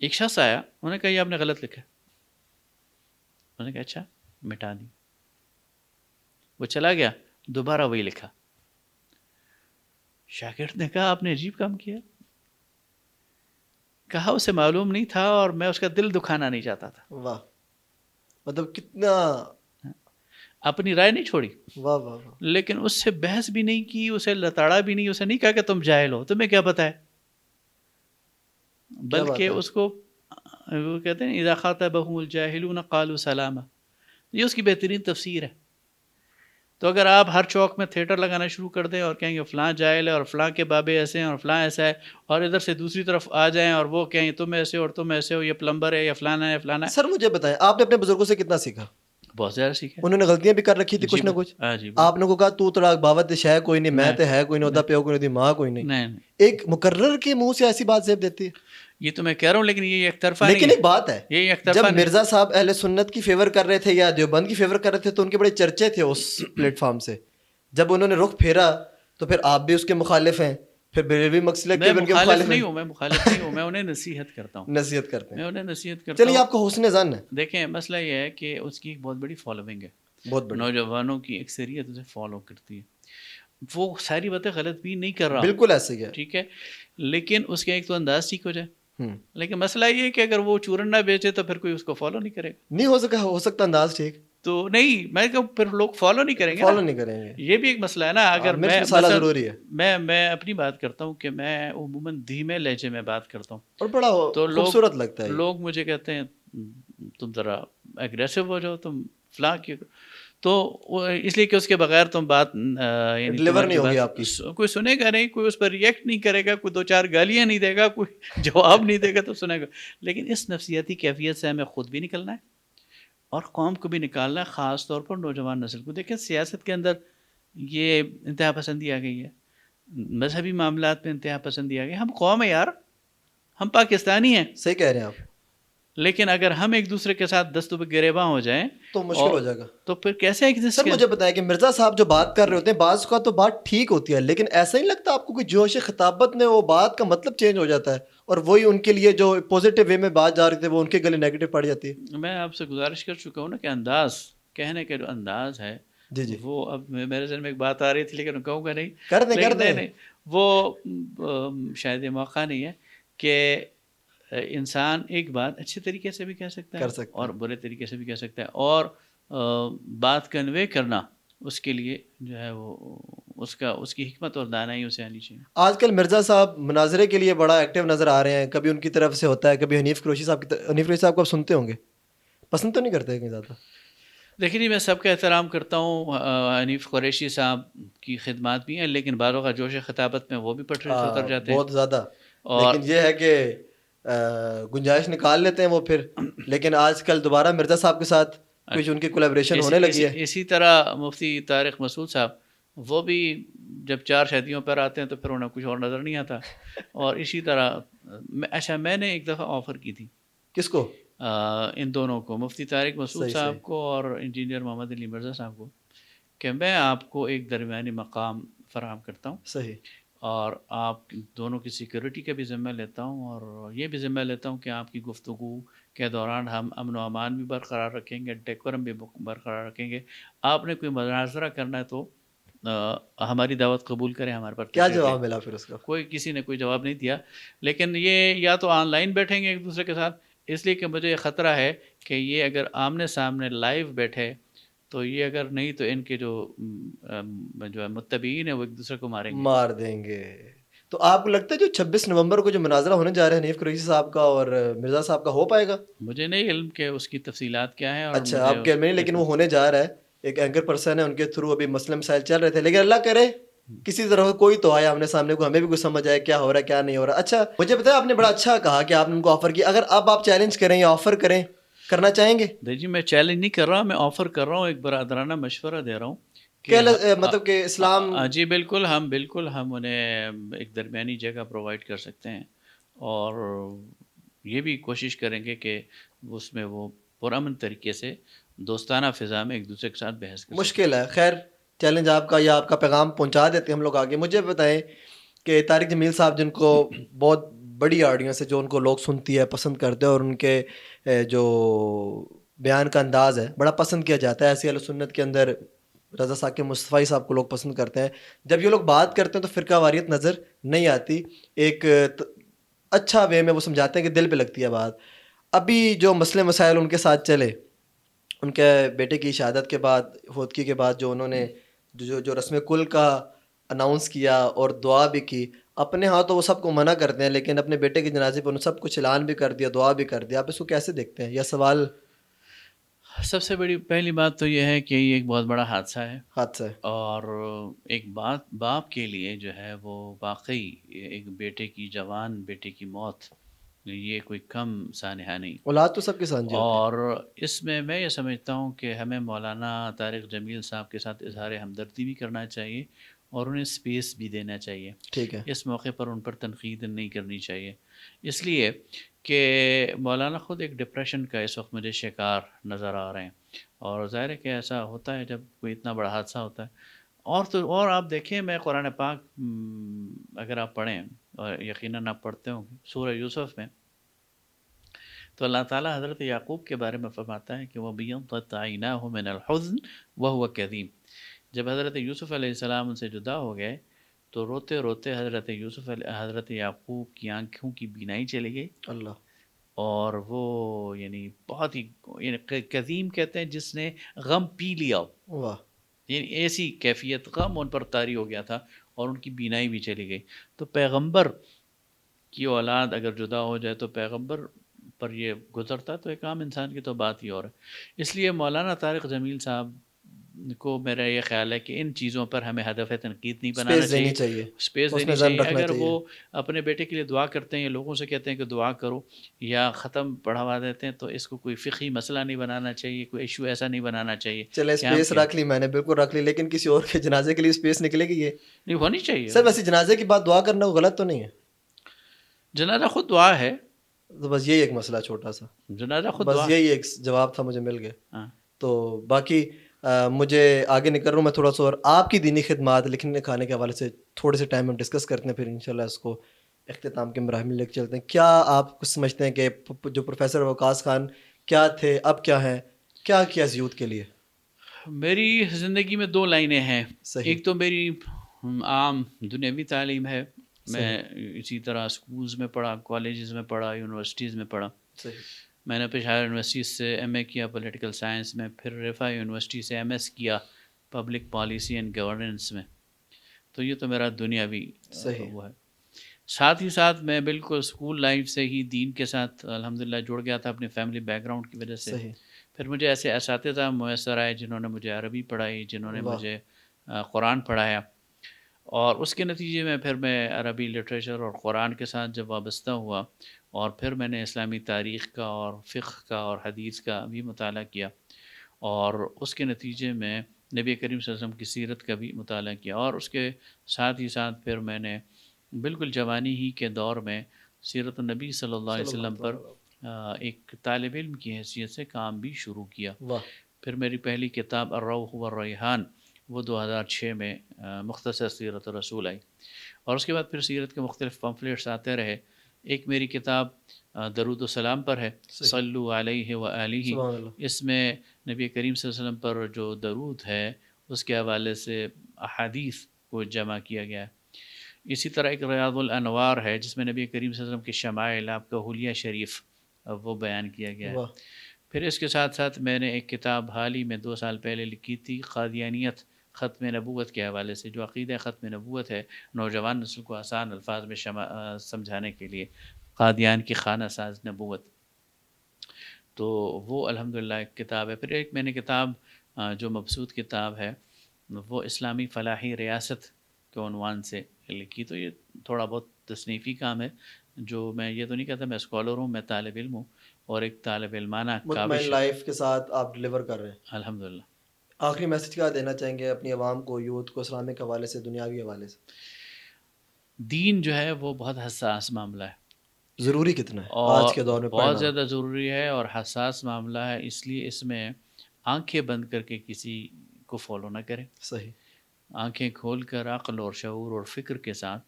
Speaker 1: ایک شخص آیا، انہوں نے کہا یہ آپ نے غلط لکھا. انہوں نے کہا اچھا، مٹا دی. وہ چلا گیا، دوبارہ وہی لکھا. شاگرد نے کہا آپ نے عجیب کام کیا. کہا اسے معلوم نہیں تھا اور میں اس کا دل دکھانا نہیں چاہتا تھا.
Speaker 2: واہ، مطلب کتنا
Speaker 1: اپنی رائے نہیں چھوڑی.
Speaker 2: واہ واہ واہ.
Speaker 1: لیکن اس سے بحث بھی نہیں کی، اسے لتاڑا بھی نہیں، اسے نہیں کہا کہ تم جاہل ہو، تمہیں کیا پتہ ہے، بلکہ اس کو وہ کہتے ہیں اذا خاطبهم الجاہلون قالوا سلاما. یہ اس کی بہترین تفسیر ہے. تو اگر آپ ہر چوک میں تھیٹر لگانا شروع کر دیں اور کہیں گے فلاں جاہل ہے اور فلاں کے بابے ایسے ہیں اور فلاں ایسا ہے، اور ادھر سے دوسری طرف آ جائیں اور وہ کہیں تم ایسے اور تم ایسے ہو، یہ پلمبر ہے یا فلانا ہے فلانا ہے.
Speaker 2: سر مجھے بتائیں، آپ نے اپنے بزرگوں سے کتنا سیکھا؟
Speaker 1: بہت زیادہ سیکھا.
Speaker 2: انہوں نے غلطیاں بھی کر رکھی تھی کچھ نہ کچھ. آپ نے کو کہا تو تھوڑا باوت ہے کوئی نہیں، میں تے ہے کوئی نہیں، ہوتا پیو کوئی نہیں، ماں کوئی نہیں. ایک مقرر کے منہ سے ایسی بات زیب دیتی ہے.
Speaker 1: یہ تو میں کہہ رہا ہوں، لیکن یہ ایک طرفہ نہیں.
Speaker 2: لیکن ایک بات ہے،
Speaker 1: یہ ایک طرفہ
Speaker 2: جب مرزا صاحب اہل سنت کی فیور کر رہے تھے یا دیوبند کی فیور کر رہے تھے تو ان کے بڑے چرچے تھے اس پلیٹ فارم سے. جب انہوں نے رخ پھیرا تو پھر آپ بھی اس کے مخالف ہیں, پھر بریلوی مسلک کے
Speaker 1: میں
Speaker 2: بھی ان کے
Speaker 1: مخالف
Speaker 2: مخالف
Speaker 1: نہیں
Speaker 2: ہیں.
Speaker 1: ہوں, میں مخالف نہیں ہوں, میں انہیں نصیحت کرتا ہوں,
Speaker 2: نصیحت کرتے
Speaker 1: میں
Speaker 2: ہیں.
Speaker 1: انہیں نصیحت کرتا
Speaker 2: چلیے
Speaker 1: ہوں.
Speaker 2: آپ کا حسن زن ہے,
Speaker 1: دیکھیں مسئلہ یہ ہے کہ اس کی ایک بہت بڑی فالوونگ ہے,
Speaker 2: بہت بڑی,
Speaker 1: نوجوانوں کی اکثریت اسے فالو کرتی ہے. وہ ساری باتیں غلط بھی نہیں کر رہا,
Speaker 2: بالکل ایسے ہی ہے.
Speaker 1: ٹھیک ہے, لیکن اس کا ایک تو انداز ٹھیک ہو جائے.
Speaker 2: ہوں,
Speaker 1: لیکن مسئلہ یہ ہے کہ اگر وہ چورن نہ بیچے تو پھر کوئی اس کو فالو نہیں کرے گا.
Speaker 2: نہیں ہو سکتا انداز ٹھیک,
Speaker 1: تو نہیں, میں کہ پھر لوگ فالو نہیں کریں گے نا,
Speaker 2: فالو نہیں کریں گے.
Speaker 1: یہ بھی ایک مسئلہ ہے نا. اگر
Speaker 2: مرچ
Speaker 1: میں
Speaker 2: مسالہ
Speaker 1: مثلا
Speaker 2: ضروری ہے,
Speaker 1: میں اپنی بات کرتا ہوں کہ میں عموماً دھیمے لہجے میں بات کرتا ہوں,
Speaker 2: اور بڑا
Speaker 1: تو
Speaker 2: خوبصورت لگتا ہے.
Speaker 1: لوگ مجھے کہتے ہیں تم ذرا ایگریسو ہو جاؤ, تم فلاں کی, تو اس لیے کہ اس کے بغیر تم بات یعنی
Speaker 2: ڈلیور
Speaker 1: تمہاری
Speaker 2: نہیں
Speaker 1: جو
Speaker 2: ہوگی
Speaker 1: بات
Speaker 2: آپ کی.
Speaker 1: کوئی سنے گا نہیں, کوئی اس پر ریئیکٹ نہیں کرے گا, کوئی دو چار گالیاں نہیں دے گا, کوئی جواب نہیں دے گا تو سنے گا. لیکن اس نفسیاتی کیفیت سے ہمیں خود بھی نکلنا ہے اور قوم کو بھی نکالنا ہے, خاص طور پر نوجوان نسل کو. دیکھیں سیاست کے اندر یہ انتہا پسندی آ گئی ہے, مذہبی معاملات میں انتہا پسندی آ گئی. ہم قوم ہے یار, ہم پاکستانی ہیں,
Speaker 2: صحیح کہہ رہے ہیں آپ,
Speaker 1: لیکن اگر ہم ایک دوسرے کے ساتھ دست پہ گریباں ہو جائیں
Speaker 2: تو مشکل ہو جائے گا.
Speaker 1: تو پھر کیسے ایگزسٹ
Speaker 2: سر
Speaker 1: کیا.
Speaker 2: مجھے بتائیں کہ مرزا صاحب جو بات کر رہے ہوتے ہیں بعض کا تو بات ٹھیک ہوتی ہے, لیکن ایسا نہیں لگتا آپ کو کہ جوش خطابت میں وہ بات کا مطلب چینج ہو جاتا ہے, اور وہی ان کے لیے جو پازیٹیو وے میں بات جا رہی تھی وہ ان کے گلے نیگیٹو پڑ جاتی ہے.
Speaker 1: میں آپ سے گزارش کر چکا ہوں نا کہ انداز کہنے کا جو انداز ہے
Speaker 2: جی جی,
Speaker 1: وہ, اب میرے ذہن میں ایک بات آ رہی تھی لیکن کہوں گا نہیں,
Speaker 2: کر دیں
Speaker 1: لیکن
Speaker 2: کر دیں.
Speaker 1: نہیں وہ شاید یہ موقع نہیں ہے کہ انسان ایک بات اچھے طریقے سے بھی کہہ سکتا ہے
Speaker 2: کر سکتے
Speaker 1: اور
Speaker 2: ہیں.
Speaker 1: برے طریقے سے بھی کہہ سکتا ہے, اور بات کنوے کرنا اس کے لیے جو ہے وہ اس کی حکمت اور دانائی اسے آنی چاہیے.
Speaker 2: آج کل مرزا صاحب مناظرے کے لیے بڑا ایکٹیو نظر آ رہے ہیں, کبھی ان کی طرف سے ہوتا ہے, کبھی حنیف قریشی صاحب کو آپ سنتے ہوں گے, پسند تو نہیں کرتے کہیں زیادہ؟
Speaker 1: دیکھیں جی, میں سب کا احترام کرتا ہوں, حنیف قریشی صاحب کی خدمات بھی ہیں, لیکن بعضوں کا جوش خطابت میں وہ بھی پٹری سے اتر جاتے ہیں.
Speaker 2: بہت زیادہ,
Speaker 1: اور
Speaker 2: لیکن یہ ہے کہ گنجائش نکال لیتے ہیں وہ پھر, لیکن آج کل دوبارہ مرزا صاحب کے ساتھ کچھ ان کی کولیبریشن ہونے لگی ہے.
Speaker 1: اسی طرح مفتی طارق مسعود صاحب, وہ بھی جب 4 شادیوں پر آتے ہیں تو پھر انہیں کچھ اور نظر نہیں آتا. اور اسی طرح اچھا, میں نے ایک دفعہ آفر کی تھی
Speaker 2: کس کو؟
Speaker 1: ان دونوں کو, مفتی طارق مسعود
Speaker 2: صحیح
Speaker 1: صاحب کو اور انجینئر محمد علی مرزا صاحب کو, کہ میں آپ کو ایک درمیانی مقام فراہم کرتا ہوں
Speaker 2: صحیح,
Speaker 1: اور آپ دونوں کی سیکیورٹی کا بھی ذمہ لیتا ہوں, اور یہ بھی ذمہ لیتا ہوں کہ آپ کی گفتگو کے دوران ہم امن و امان بھی برقرار رکھیں گے, ڈیکورم بھی برقرار رکھیں گے. آپ نے کوئی مناظرہ کرنا ہے تو ہماری دعوت قبول کریں, ہمارے پر
Speaker 2: کیا
Speaker 1: تشریف لیں.
Speaker 2: جواب ملا پھر اس کا؟
Speaker 1: کسی نے کوئی جواب نہیں دیا, لیکن یہ یا تو آن لائن بیٹھیں گے ایک دوسرے کے ساتھ, اس لیے کہ مجھے یہ خطرہ ہے کہ یہ اگر آمنے سامنے لائیو بیٹھے تو یہ اگر نہیں تو ان کے جو ہے متبعین ہیں وہ ایک دوسرے کو
Speaker 2: مار دیں گے. تو آپ کو لگتا ہے جو 26 نومبر کو جو مناظرہ ہونے جا رہا ہے حنیف قریشی صاحب کا اور مرزا صاحب کا, ہو پائے گا؟
Speaker 1: مجھے نہیں علم کہ اس کی تفصیلات کیا ہیں, اور
Speaker 2: اچھا, آپ کے میں نہیں, لیکن وہ ہونے جا رہا ہے, ایک اینکر پرسن ہے, ان کے تھرو ابھی مسئلے مسائل چل رہے تھے, لیکن اللہ کرے کسی طرح کوئی تو آیا آمنے سامنے کو, ہمیں بھی کچھ سمجھ آئے کیا ہو رہا ہے کیا نہیں ہو رہا. اچھا مجھے پتا ہے, آپ نے بڑا اچھا کہا کہ آپ نے ان کو آفر کیا, اگر اب آپ چیلنج کریں یا آفر کریں, کرنا چاہیں گے؟
Speaker 1: جی, میں چیلنج نہیں کر رہا, میں آفر کر رہا ہوں, ایک برادرانہ مشورہ دے رہا ہوں
Speaker 2: کیا مطلب کہ اسلام.
Speaker 1: جی بالکل, ہم انہیں ایک درمیانی جگہ پرووائڈ کر سکتے ہیں, اور یہ بھی کوشش کریں گے کہ اس میں وہ پرامن طریقے سے دوستانہ فضا میں ایک دوسرے کے ساتھ بحث کر سکیں.
Speaker 2: مشکل ہے, خیر چیلنج آپ کا یا آپ کا پیغام پہنچا دیتے ہیں ہم لوگ آگے. مجھے بتائیں کہ طارق جمیل صاحب, جن کو بہت بڑی آڈینس ہے, جو ان کو لوگ سنتی ہے, پسند کرتے ہیں, اور ان کے جو بیان کا انداز ہے بڑا پسند کیا جاتا ہے, ایسی اہل سنت کے اندر رضا ثاقب مصطفی صاحب کو لوگ پسند کرتے ہیں. جب یہ لوگ بات کرتے ہیں تو فرقہ واریت نظر نہیں آتی, ایک اچھا وے میں وہ سمجھاتے ہیں کہ دل پہ لگتی ہے بات. ابھی جو مسئلے مسائل ان کے ساتھ چلے, ان کے بیٹے کی شہادت کے بعد, فوتگی کے بعد, جو انہوں نے جو رسم کل کا اناؤنس کیا اور دعا بھی کی, اپنے ہاں تو وہ سب کو منع کرتے ہیں, لیکن اپنے بیٹے کے جنازے پر انہوں نے سب کچھ اعلان بھی کر دیا, دعا بھی کر دیا. آپ اس کو کیسے دیکھتے ہیں؟ یہ سوال.
Speaker 1: سب سے بڑی پہلی بات تو یہ ہے کہ یہ ایک بہت بڑا حادثہ ہے,
Speaker 2: حادثہ ہے,
Speaker 1: اور ایک باپ کے لیے جو ہے وہ واقعی ایک بیٹے کی, جوان بیٹے کی موت یہ کوئی کم سانحہ نہیں.
Speaker 2: اولاد تو سب کے سانجھے ہوتے ہیں.
Speaker 1: اور اس میں یہ سمجھتا ہوں کہ ہمیں مولانا طارق جمیل صاحب کے ساتھ اظہار ہمدردی بھی کرنا چاہیے, اور انہیں اسپیس بھی دینا چاہیے.
Speaker 2: ٹھیک ہے,
Speaker 1: اس موقع پر ان پر تنقید نہیں کرنی چاہیے, اس لیے کہ مولانا خود ایک ڈپریشن کا اس وقت مجھے شکار نظر آ رہے ہیں, اور ظاہر ہے کہ ایسا ہوتا ہے جب کوئی اتنا بڑا حادثہ ہوتا ہے. اور آپ دیکھیں، میں قرآن پاک اگر آپ پڑھیں، اور یقیناً آپ پڑھتے ہوں گے، سورہ یوسف میں تو اللہ تعالیٰ حضرت یعقوب کے بارے میں فرماتا ہے کہ وَبِيَضَّتْ عَيْنَاهُ مِنَ الْحُزْنِ وَهُوَ كَظِيمٌ. جب حضرت یوسف علیہ السلام ان سے جدا ہو گئے تو روتے روتے حضرت یعقوب کی آنکھوں کی بینائی چلی گئی،
Speaker 2: اللہ.
Speaker 1: اور وہ یعنی بہت ہی، یعنی قدیم کہتے ہیں جس نے غم پی لیا ہو،
Speaker 2: واہ.
Speaker 1: یعنی ایسی کیفیت، غم ان پر طاری ہو گیا تھا اور ان کی بینائی بھی چلی گئی. تو پیغمبر کی اولاد اگر جدا ہو جائے تو پیغمبر پر یہ گزرتا تو ایک عام انسان کی تو بات ہی اور ہے. اس لیے مولانا طارق جمیل صاحب کو میرا یہ خیال ہے کہ ان چیزوں پر ہمیں ہدف تنقید نہیں بنانا
Speaker 2: اسپیس دینی
Speaker 1: چاہیے،
Speaker 2: چاہیے،
Speaker 1: اسپیس
Speaker 2: اس میں
Speaker 1: دینی
Speaker 2: ذہن
Speaker 1: چاہیے.
Speaker 2: رکھنا
Speaker 1: اگر
Speaker 2: چاہیے.
Speaker 1: وہ اپنے بیٹے کے لیے دعا کرتے ہیں یا لوگوں سے کہتے ہیں کہ دعا کرو یا ختم پڑھوا دیتے ہیں تو اس کو کوئی فقہی مسئلہ نہیں بنانا چاہیے، کوئی ایشو ایسا نہیں بنانا چاہیے
Speaker 2: چلے
Speaker 1: کہ ہم
Speaker 2: اسپیس رکھ لی میں نے، بالکل رکھ لی، لیکن کسی اور کے جنازے کے لیے اسپیس نکلے گی یہ؟
Speaker 1: نہیں ہونی چاہیے.
Speaker 2: سر ویسے جنازے کی بات دعا کرنا وہ غلط تو نہیں ہے؟
Speaker 1: جنازہ خود دعا ہے،
Speaker 2: تو بس یہی ایک مسئلہ چھوٹا سا،
Speaker 1: جنازہ خود
Speaker 2: بس
Speaker 1: دعا.
Speaker 2: یہی ایک جواب تھا، مجھے مل گیا.
Speaker 1: ہاں.
Speaker 2: تو باقی مجھے آگے نکل رہا ہوں میں تھوڑا سا، اور آپ کی دینی خدمات لکھنے کھانے کے حوالے سے تھوڑے سے ٹائم ہم ڈسکس کرتے ہیں، پھر انشاءاللہ اس کو اختتام کے مراحل میں لے کے چلتے ہیں. کیا آپ کچھ سمجھتے ہیں کہ جو پروفیسر وقاص خان کیا تھے، اب کیا ہیں، کیا کیا اس یوتھ کے لیے؟
Speaker 1: میری زندگی میں 2 لائنیں ہیں.
Speaker 2: صحیح.
Speaker 1: ایک تو میری عام دنیاوی تعلیم ہے، میں
Speaker 2: صحیح.
Speaker 1: اسی طرح سکولز میں پڑھا، کالجز میں پڑھا، یونیورسٹیز میں پڑھا.
Speaker 2: صحیح.
Speaker 1: میں نے پشاور یونیورسٹی سے ایم اے کیا پولیٹیکل سائنس میں، پھر رفا یونیورسٹی سے ایم ایس کیا پبلک پالیسی اینڈ گورننس میں. تو یہ تو میرا دنیاوی
Speaker 2: صحیح.
Speaker 1: وہ ہے. ساتھ ہی ساتھ میں بالکل اسکول لائف سے ہی دین کے ساتھ الحمدللہ جڑ گیا تھا اپنی فیملی بیک گراؤنڈ کی وجہ سے.
Speaker 2: صحیح.
Speaker 1: پھر مجھے ایسے اساتذہ میسر آئے جنہوں نے مجھے عربی پڑھائی، جنہوں نے
Speaker 2: واہ.
Speaker 1: مجھے قرآن پڑھایا، اور اس کے نتیجے میں پھر میں عربی لٹریچر اور قرآن کے ساتھ جب وابستہ ہوا، اور پھر میں نے اسلامی تاریخ کا اور فقہ کا اور حدیث کا بھی مطالعہ کیا، اور اس کے نتیجے میں نبی کریم صلی اللہ علیہ وسلم کی سیرت کا بھی مطالعہ کیا، اور اس کے ساتھ ہی ساتھ پھر میں نے بالکل جوانی ہی کے دور میں سیرت النبی صلی اللہ علیہ وسلم پر ایک طالب علم کی حیثیت سے کام بھی شروع کیا.
Speaker 2: واہ.
Speaker 1: پھر میری پہلی کتاب الروح والریحان وہ 2006 میں مختصر سیرت رسول آئی، اور اس کے بعد پھر سیرت کے مختلف پمفلیٹس آتے رہے. ایک میری کتاب درود و سلام پر ہے، صلو علیہ وآلہ.
Speaker 2: سبحان اللہ.
Speaker 1: اس میں نبی کریم صلی اللہ علیہ وسلم پر جو درود ہے اس کے حوالے سے احادیث کو جمع کیا گیا ہے. اسی طرح ایک ریاض الانوار ہے جس میں نبی کریم صلی اللہ علیہ وسلم کے شمائل، آپ کا حلیہ شریف وہ بیان کیا گیا ہے.
Speaker 2: واہ.
Speaker 1: پھر اس کے ساتھ ساتھ میں نے ایک کتاب حال ہی میں 2 سال پہلے لکھی تھی، قادیانیت ختم نبوت کے حوالے سے، جو عقیدہ ختم نبوت ہے نوجوان نسل کو آسان الفاظ میں سمجھانے کے لیے، قادیان کی خانہ ساز نبوت. تو وہ الحمدللہ ایک کتاب ہے. پھر ایک میں نے کتاب جو مبسوط کتاب ہے وہ اسلامی فلاحی ریاست کے عنوان سے لکھی. تو یہ تھوڑا بہت تصنیفی کام ہے، جو میں یہ تو نہیں کہتا میں اسکالر ہوں، میں طالب علم ہوں اور ایک طالب علمانہ
Speaker 2: مطمئن
Speaker 1: کاوش.
Speaker 2: لائف کے ساتھ آپ ڈلیور کر رہے ہیں
Speaker 1: الحمدللہ.
Speaker 2: آخری میسج کیا دینا چاہیں گے اپنی عوام کو، یوتھ کو، اسلامک حوالے سے، دنیاوی حوالے سے؟
Speaker 1: دین جو ہے وہ بہت حساس معاملہ ہے،
Speaker 2: ضروری کتنا ہے آج
Speaker 1: اور
Speaker 2: کے دور میں
Speaker 1: بہت
Speaker 2: پڑھنا؟
Speaker 1: زیادہ ضروری ہے اور حساس معاملہ ہے، اس لیے اس میں آنکھیں بند کر کے کسی کو فالو نہ کریں.
Speaker 2: صحیح.
Speaker 1: آنکھیں کھول کر عقل اور شعور اور فکر کے ساتھ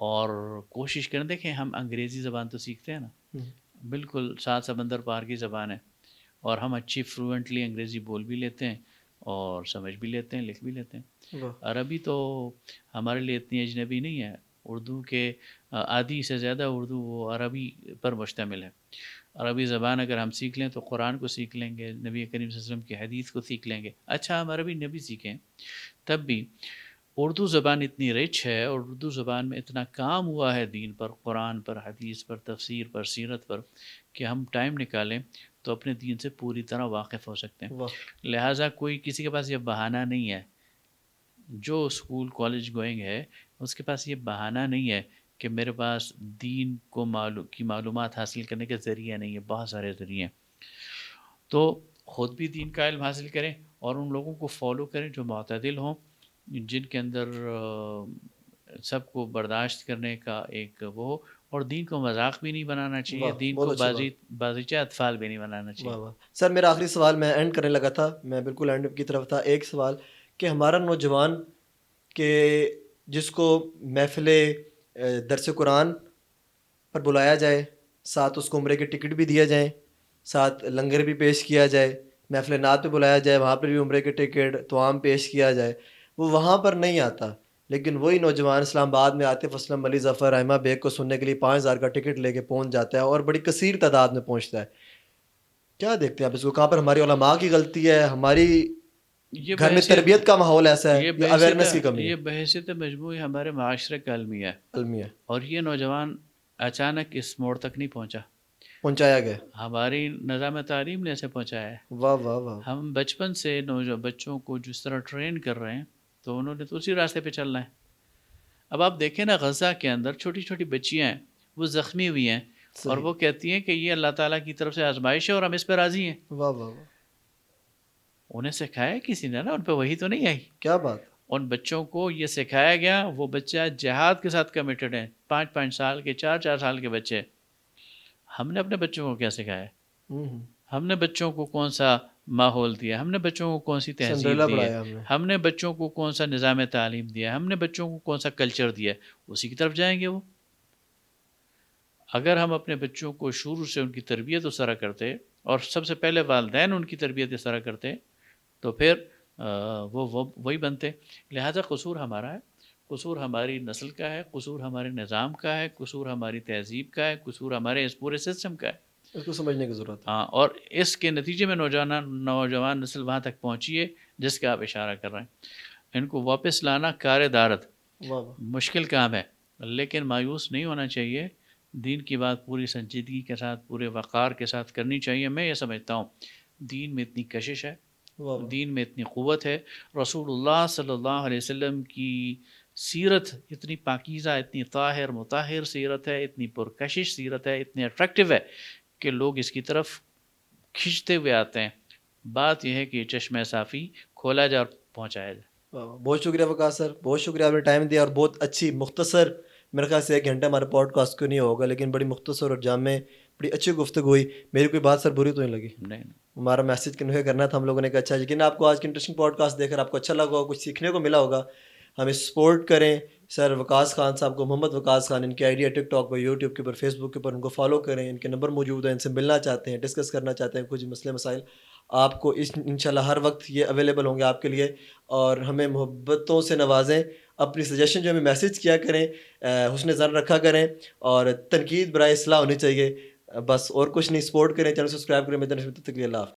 Speaker 1: اور کوشش کریں. دیکھیں ہم انگریزی زبان تو سیکھتے ہیں نا، بالکل 7 سمندر پار کی زبان ہے، اور ہم اچھی فلوئنٹلی انگریزی بول بھی لیتے ہیں اور سمجھ بھی لیتے ہیں، لکھ بھی لیتے ہیں. عربی تو ہمارے لیے اتنی اجنبی نہیں ہے، اردو کے آدھی سے زیادہ اردو وہ عربی پر مشتمل ہے. عربی زبان اگر ہم سیکھ لیں تو قرآن کو سیکھ لیں گے، نبی کریم صلی اللہ علیہ وسلم کی حدیث کو سیکھ لیں گے. اچھا ہم عربی نبی سیکھیں تب بھی اردو زبان اتنی رچ ہے، اور اردو زبان میں اتنا کام ہوا ہے دین پر، قرآن پر، حدیث پر، تفسیر پر، سیرت پر، کہ ہم ٹائم نکالیں تو اپنے دین سے پوری طرح واقف ہو سکتے ہیں. لہٰذا کوئی کسی کے پاس یہ بہانہ نہیں ہے، جو اسکول کالج گوئنگ ہے اس کے پاس یہ بہانہ نہیں ہے کہ میرے پاس دین کو کی معلومات حاصل کرنے کے ذریعہ نہیں ہے. بہت سارے ذریعے ہیں. تو خود بھی دین کا علم حاصل کریں اور ان لوگوں کو فالو کریں جو معتدل ہوں، جن کے اندر سب کو برداشت کرنے کا ایک وہ، اور دین کو مذاق بھی نہیں بنانا چاہیے، دین کو بازیچہ اطفال بھی نہیں بنانا چاہیے.
Speaker 2: واہ واہ. سر میرا آخری سوال، میں اینڈ کرنے لگا تھا، میں بالکل اینڈ کی طرف تھا. ایک سوال کہ ہمارا نوجوان کہ جس کو محفل درس قرآن پر بلایا جائے، ساتھ اس کو عمرے کے ٹکٹ بھی دیا جائیں، ساتھ لنگر بھی پیش کیا جائے، محفل نعت پہ بلایا جائے، وہاں پر بھی عمرے کے ٹکٹ توام پیش کیا جائے، وہ وہاں پر نہیں آتا، لیکن وہی نوجوان اسلام آباد میں عاطف اسلم، علی ظفر، رحمہ بیگ کو سننے کے لیے 5,000 کا ٹکٹ لے کے پہنچ جاتا ہے اور بڑی کثیر تعداد میں پہنچتا ہے. کیا دیکھتے ہیں آپ اس کو؟ کہاں پر ہماری علماء کی غلطی ہے، ہماری
Speaker 1: یہ
Speaker 2: گھر میں تربیت کا ماحول ایسا ہے، یا اویئرنیس کی کمی ہے؟
Speaker 1: یہ بحیثیت مجموعی ہمارے معاشرے کا المیہ ہے،
Speaker 2: المیہ
Speaker 1: اور یہ نوجوان اچانک اس موڑ تک نہیں پہنچا،
Speaker 2: پہنچایا گیا.
Speaker 1: ہماری نظام تعلیم نے اسے پہنچایا ہے.
Speaker 2: واہ واہ واہ.
Speaker 1: ہم بچپن سے بچوں کو جس طرح ٹرین کر رہے ہیں تو انہوں نے تو اسی راستے پہ چلنا ہے. اب آپ دیکھیں نا، غزہ کے اندر چھوٹی چھوٹی بچیاں ہیں، وہ زخمی ہوئی ہیں، اور
Speaker 2: صحیح.
Speaker 1: وہ کہتی ہیں کہ یہ اللہ تعالیٰ کی طرف سے آزمائش ہے اور ہم اس پہ راضی ہیں.
Speaker 2: واہ واہ واہ.
Speaker 1: انہیں سکھایا کسی نے نا، ان پہ وہی تو نہیں آئی.
Speaker 2: کیا بات.
Speaker 1: ان بچوں کو یہ سکھایا گیا، وہ بچہ جہاد کے ساتھ کمیٹڈ ہیں، 5-5 سال کے، 4-4 سال کے بچے. ہم نے اپنے بچوں کو کیا سکھایا؟ ہم نے بچوں کو کون سا ماحول دیا؟ ہم نے بچوں کو کون سی
Speaker 2: سنڈریلا
Speaker 1: تہذیب دی ہے؟
Speaker 2: پڑھایا ہم نے.
Speaker 1: ہم نے بچوں کو کون سا نظام تعلیم دیا؟ ہم نے بچوں کو کون سا کلچر دیا؟ اسی کی طرف جائیں گے وہ. اگر ہم اپنے بچوں کو شروع سے ان کی تربیت اس طرح کرتے، اور سب سے پہلے والدین ان کی تربیت اس طرح کرتے، تو پھر وہ وہی بنتے. لہٰذا قصور ہمارا ہے، قصور ہماری نسل کا ہے، قصور ہمارے نظام کا ہے، قصور ہماری تہذیب کا ہے، قصور ہمارے اس پورے سسٹم کا ہے.
Speaker 2: اس کو سمجھنے کی ضرورت ہے.
Speaker 1: ہاں، اور اس کے نتیجے میں نوجوان نسل وہاں تک پہنچی ہے جس کا آپ اشارہ کر رہے ہیں. ان کو واپس لانا کار دارت
Speaker 2: واہ واہ.
Speaker 1: مشکل کام ہے، لیکن مایوس نہیں ہونا چاہیے. دین کی بات پوری سنجیدگی کے ساتھ، پورے وقار کے ساتھ کرنی چاہیے. میں یہ سمجھتا ہوں دین میں اتنی کشش ہے،
Speaker 2: واہ واہ.
Speaker 1: دین میں اتنی قوت ہے. رسول اللہ صلی اللہ علیہ وسلم کی سیرت اتنی پاکیزہ، اتنی طاہر مطہر سیرت ہے، اتنی پرکشش سیرت ہے، اتنی اٹریکٹیو ہے کہ لوگ اس کی طرف کھنچتے ہوئے آتے ہیں. بات یہ ہے کہ چشمہ صافی کھولا جائے اور پہنچایا جائے.
Speaker 2: بہت شکریہ وقاص سر، بہت شکریہ، آپ نے ٹائم دیا اور بہت اچھی مختصر، میرے خیال سے 1 گھنٹہ ہمارے پوڈ کاسٹ کو نہیں ہوگا، لیکن بڑی مختصر اور جامع، بڑی اچھی گفتگو ہوئی. میری کوئی بات سر بری تو نہیں لگی؟
Speaker 1: نہیں.
Speaker 2: ہمارا میسج کنوے کرنا تھا ہم لوگوں نے کہا اچھا. یقین آپ کو آج کی انٹرسٹنگ پوڈ کاسٹ دیکھ کر آپ کو اچھا لگا ہوگا، کچھ سیکھنے کو ملا ہوگا. ہمیں سپورٹ کریں. سر وقاص خان صاحب کو، محمد وقاص خان، ان کی آئی ڈی ہے ٹک ٹاک پر، یوٹیوب کے اوپر، فیس بک کے اوپر، ان کو فالو کریں. ان کے نمبر موجود ہیں، ان سے ملنا چاہتے ہیں، ڈسکس کرنا چاہتے ہیں کچھ مسئلے مسائل، آپ کو انشاءاللہ ہر وقت یہ اویلیبل ہوں گے آپ کے لیے. اور ہمیں محبتوں سے نوازیں، اپنی سجیشن جو ہمیں میسیج کیا کریں، حسن ظن رکھا کریں، اور تنقید برائے اصلاح ہونی چاہیے. بس اور کچھ نہیں. سپورٹ کریں، چینل سبسکرائب کریں. میں تب تک کے لیے اللہ حافظ.